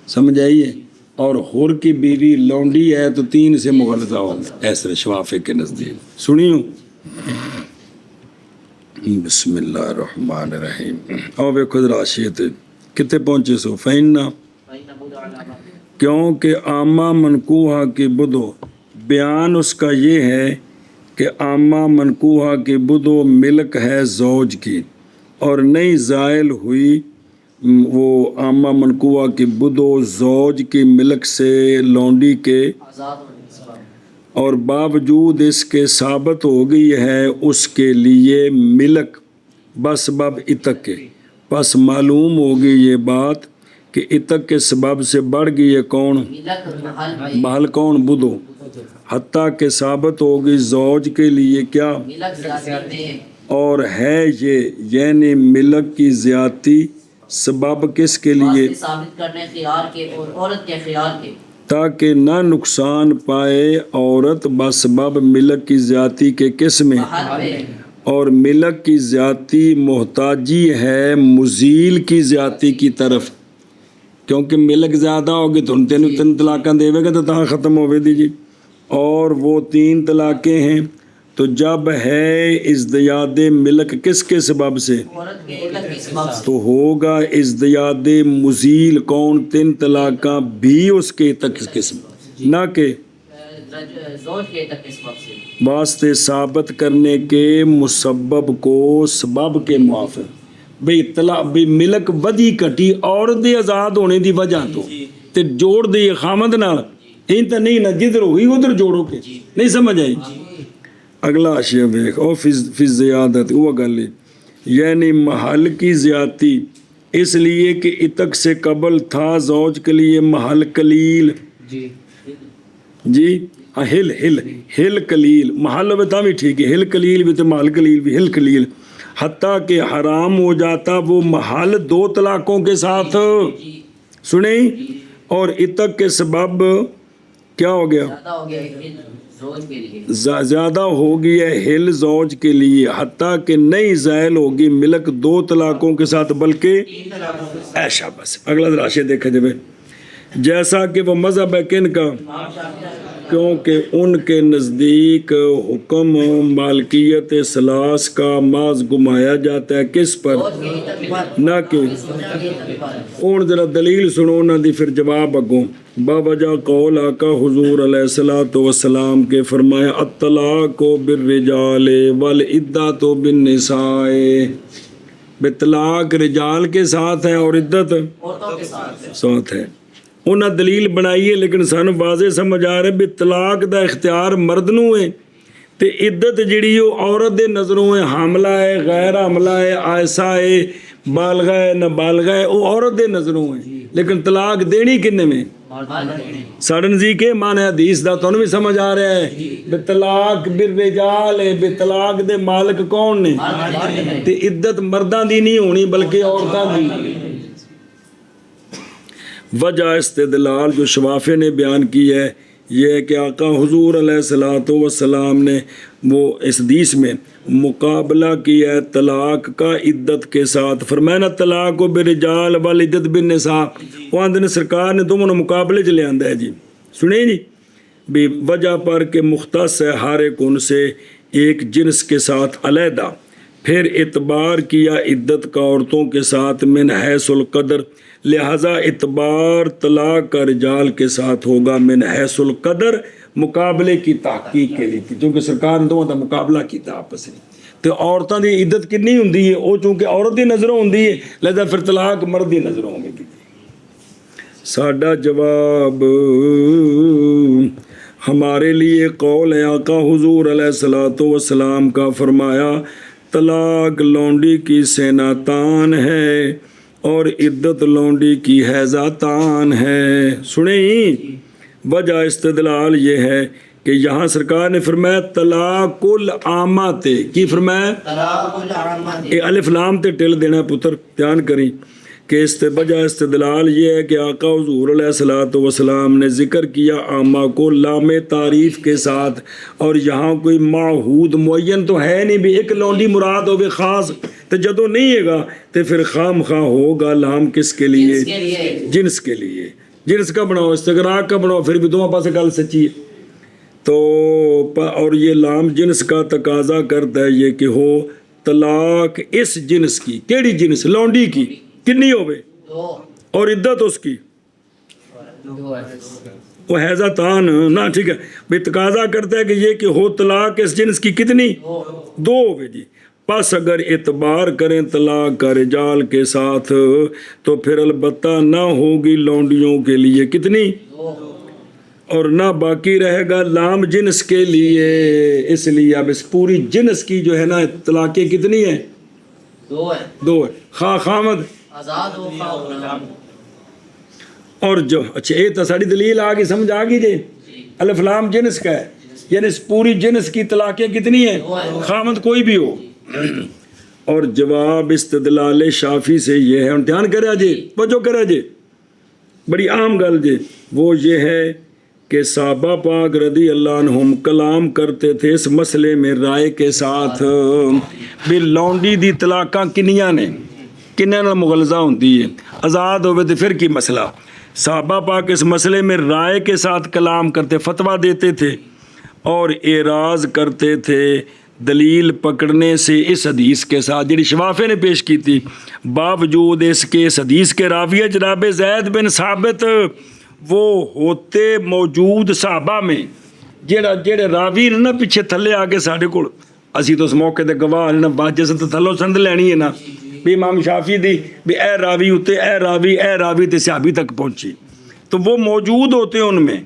سمجھ آئیے، اور حر کی بیوی لونڈی ہے تو تین سے مغلظہ ہو، ایسے شفافے کے نزدیک۔ سنیوں بسم اللہ الرحمن الرحیم. اور ویکھو ذرا حاشیے تے کتے پہنچے سو فینا کیونکہ عامہ منکوحہ کی بدو بیان اس کا یہ ہے کہ عامہ منکوحہ کی بدو ملک ہے زوج کی اور نہیں زائل ہوئی وہ عامہ منکوحہ کی بدو زوج کی ملک سے لونڈی کے آزاد ہونے کے سبب اور باوجود اس کے ثابت ہو گئی ہے اس کے لیے ملک بسبب عتق کے. پس معلوم ہوگی یہ بات کہ عتق کے سبب سے بڑھ گئی ہے کون ملک محل میں محل کون بدو حتیٰ کہ ثابت ہوگی زوج کے لیے کیا ملک زیادتی میں اور ہے یہ یعنی ملک کی زیادتی سبب کس کے لیے واسطے ثابت کرنے خیال کے اور عورت کے خیال کے تاکہ نہ نقصان پائے عورت بسبب ملک کی زیادتی کے کس میں محل میں اور ملک کی زیادتی محتاجی ہے مزیل کی زیادتی کی طرف کیونکہ ملک زیادہ ہوگی تو تین طلاقیں دے گا تو تاں ختم ہوئے دیجیے اور وہ 3 طلاقیں ہیں تو جب ہے ازدیاد ملک کس کے سبب سے عورت کے عتق کے سبب سے تو ہوگا ازدیاد مزیل کون 3 طلاقاں بھی اس کے عتق کے سبب نہ کہ زوج کے عتق کے سبب سے واسطے ثابت کرنے کے مسبب کو سبب کے موافق بھئی ملک ودی کٹی عورت دے آزاد ہونے دی وجہ تو تے جوڑ دے خامد نال این تا نہیں نہ جدھر ہوئی ادھر جوڑو کے نہیں سمجھ آئی. اگلا اشیاء دیکھ او فی زیادت وہ گل یعنی محل کی زیادتی اس لیے کہ عتق سے قبل تھا زوج کے لیے محل قلیل جی ہل قلیل محل بتا بھی ٹھیک ہے ہل قلیل بھی تو محل قلیل بھی ہل قلیل حتیٰ کہ حرام ہو جاتا وہ محل 2 طلاقوں کے ساتھ سنیں اور عتق کے سبب کیا ہو گیا زیادہ ہو گیا زوج کے لیے زیادہ ہوگی ہے ہل زوج کے لیے حتیٰ کہ نہیں زائل ہوگی ملک 2 طلاقوں کے ساتھ بلکہ ایشا بس. اگلا دراشے دیکھا جائے جیسا کہ وہ مذہب ہے کن کا کیونکہ ان کے نزدیک حکم مالکیت ثلاث کا ماز گمایا جاتا ہے کس پر نہ کہ ان ذرا دلیل سنو نہ دی پھر جواب اگوں باوجہ قول آقا حضور علیہ السلام کے فرمایا الطلاق بالرجال والعدت بالنساء طلاق رجال کے ساتھ ہے اور عدت عورتوں کے ساتھ ہے. انہاں دلیل بنائی ہے لیکن سانو واضح سمجھ آ رہا ہے بھی طلاق دا اختیار مرد نو ہے تے عدت جڑی وہ عورت دے نظروں ہے حاملہ ہے غیر حاملہ ہے آئسہ ہے بالغہ ہے نہ بالغہ ہے وہ عورت دے نظروں ہے لیکن طلاق دینی کنے میں ساڑھے نزدیک ہے معنی حدیث دا تو بھی سمجھ آ رہا ہے بے طلاق بالرجال ہے بے طلاق دے مالک کون نے تے عدت مرداں دی نہیں ہونی بلکہ عورتاں دی. وجہ استدلال جو شوافے نے بیان کی ہے یہ ہے کہ آقا حضور علیہ السلام نے وہ اس حدیث میں مقابلہ کیا ہے طلاق کا عدت کے ساتھ فرمایا نا طلاق و بالرجال والعدت بالنساء وہ آندھے نے سرکار نے دونوں مقابلے چلے آندہ ہے جی سنیں جی بھی وجہ پر کہ مختص ہے ہر ایک ان سے ایک جنس کے ساتھ علیحدہ پھر اعتبار کیا عدت کا عورتوں کے ساتھ من حیث القدر لہذا اعتبار طلاق کا رجال کے ساتھ ہوگا من حیث القدر مقابلے کی تحقیق کے لیے کیونکہ سرکار نے دونوں کا مقابلہ کیتا آپس میں تو عورتوں کی عدت کنی ہوندی ہے وہ چونکہ عورت دی نظروں ہوندی ہے لہذا پھر طلاق مرد دی نظروں میں کی. ساڈا جواب ہمارے لیے قول ہے آقا حضور علیہ السلام کا فرمایا طلاق لونڈی کی سینا تان ہے اور عدت لونڈی کی حیضہ تان ہے. سنیں وجہ استدلال یہ ہے کہ یہاں سرکار نے فرمایا طلاق العامہ تے کی فرمایا طلاق العامہ اے الف لام تے ٹل دینا پتر دھیان کریں کہ وجہ استدلال یہ ہے کہ آقا حضور علیہ السلام نے ذکر کیا عامہ کو لام تعریف کے ساتھ اور یہاں کوئی معہود معین تو ہے نہیں بھی ایک لونڈی مراد ہو خاص تو جدو نہیں ہے گا تو پھر خام خواہ ہوگا لام کس کے لیے جنس کے لیے جنس کا بناؤ استغراق کا بناؤ پھر بھی دونوں پاس گل سچی ہے تو اور یہ لام جنس کا تقاضا کرتا ہے یہ کہ ہو طلاق اس جنس کی، کیڑی جنس؟ لونڈی کی، کنی ہوئے؟ دو اور عدت اس کی وہ حیضہ تان نا، ٹھیک ہے بھئی تقاضا کرتا ہے کہ یہ کہ ہو طلاق اس جنس کی کتنی؟ دو ہوئے جی۔ پس اگر اعتبار کریں طلاق کا رجال کے ساتھ تو پھر البتہ نہ ہوگی لونڈیوں کے لیے کتنی؟ اور نہ باقی رہے گا لام جنس کے لیے۔ اس لیے اب اس پوری جنس کی جو ہے نا طلاقیں کتنی ہیں؟ دو ہے، دو ہے، خواہ خامد آزاد ہو خواہ غلام۔ اور جو اچھا ایک تو ساری دلیل آگی سمجھ آگی جی، الف لام جنس کا ہے، یعنی اس پوری جنس کی طلاقیں کتنی ہیں؟ خامد کوئی بھی ہو۔ اور جواب استدلال شافی سے یہ ہے، اور دھیان کرے جی، توجہ کرے جی، بڑی عام گل جی، وہ یہ ہے کہ صحابہ پاک رضی اللہ عنہم کلام کرتے تھے اس مسئلے میں رائے کے ساتھ بھی لونڈی دی طلاقاں کنیاں نے، کنیاں نال مغلظہ ہوندی ہے، آزاد ہوئے تو پھر کی مسئلہ۔ صحابہ پاک اس مسئلے میں رائے کے ساتھ کلام کرتے، فتویٰ دیتے تھے اور اعراض کرتے تھے دلیل پکڑنے سے اس حدیث کے ساتھ جڑی شفافے نے پیش کی تھی، باوجود اس کے اس حدیث کے راوی جناب زید بن ثابت وہ ہوتے موجود صحابہ میں جڑے راوی نے نا پیچھے تھلے آ کے ساڈے کول، اسی تو اس موقع تے گواہ نے نا باجے سے تھلو سند لینی ہے نا بھی امام شافی دی بھی اے راوی ہوتے اے راوی تے صحابی تک پہنچی، تو وہ موجود ہوتے ان میں،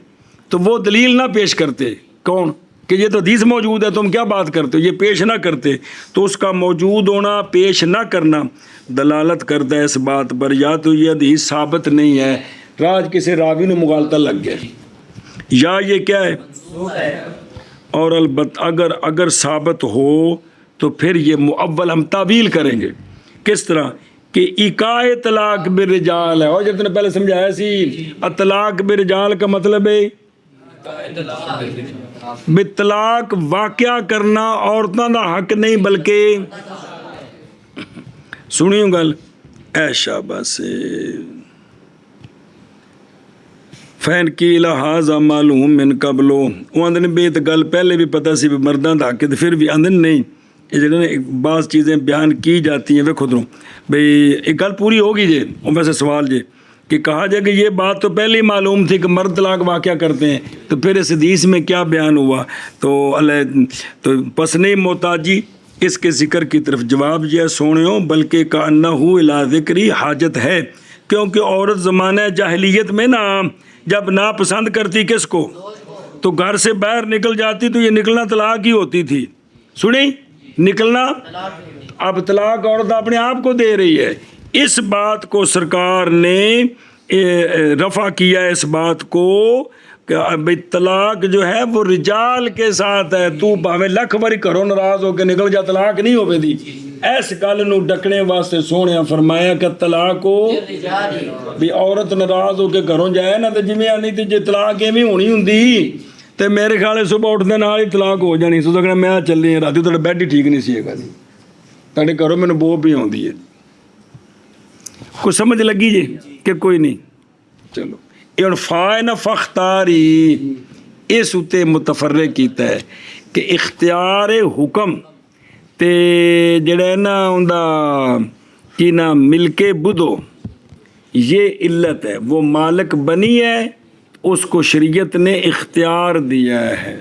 تو وہ دلیل نہ پیش کرتے، کون کہ یہ تو حدیث موجود ہے تم کیا بات کرتے ہو، یہ پیش نہ کرتے، تو اس کا موجود ہونا پیش نہ کرنا دلالت کرتا ہے اس بات پر یا تو یہ حدیث ثابت نہیں ہے، راج کسی راوی نے مغالطہ لگ گیا، یا یہ کیا ہے، اور البتہ اگر ثابت ہو تو پھر یہ مؤول ہم تعویل کریں گے، کس طرح کہ ایقاع طلاق بالرجال ہے، اور جب نے پہلے سمجھایا سی اطلاق بالرجال کا مطلب ہے بطلاق واقعہ کرنا عورتوں کا حق نہیں بلکہ سنیوں گل اے شاباش فین کی لحاظ معلوم من قبلو وہ آندھن بھی تو گل پہلے بھی پتہ سی بھی مرداں دا حق پھر بھی آندھن نہیں، یہ جڑے بعض چیزیں بیان کی جاتی ہیں وہ خود رہوں بھئی ایک گل پوری ہوگی جی، ویسے سوال جی کہ کہا جائے کہ یہ بات تو پہلے ہی معلوم تھی کہ مرد طلاق واقعہ کرتے ہیں، تو پھر اس حدیث میں کیا بیان ہوا، تو پس نہیں محتاجی اس کے ذکر کی طرف جواب یہ ہے سونیوں بلکہ کأنہو الی ذکری حاجت ہے، کیونکہ عورت زمانہ جاہلیت میں نا جب ناپسند کرتی کس کو تو گھر سے باہر نکل جاتی تو یہ نکلنا طلاق ہی ہوتی تھی، سنیں نکلنا، اب طلاق عورت اپنے آپ کو دے رہی ہے، اس بات کو سرکار نے رفع کیا اس بات کو کہ طلاق جو ہے وہ رجال کے ساتھ ہے، تو بھاویں لکھ باری کرو ناراض ہو کے نکل جا طلاق نہیں ہوے دی، اس گل نو ڈکنے واسطے سونے فرمایا کہ طلاق کو بھی عورت ناراض ہو کے گھروں جائے نا تو جویں آنی تے جے طلاق ایویں ہونی ہوندی تے میرے خیال صبح اٹھدے نال ہی طلاق ہو جانی، سو کہنا میں چلی رات تہاڈا بیڈ ہی ٹھیک نہیں سی ہےگا جی، تہاڈے گھروں مینوں بو بھی آوندی ہے، کچھ سمجھ لگی جی کہ کوئی نہیں، چلو یہ فائن فختاری اس اتے متفرق کیتا ہے کہ اختیار حکم تے جڑا ہے نا اوندا کی نا ملک بدو یہ علت ہے، وہ مالک بنی ہے اس کو شریعت نے اختیار دیا ہے،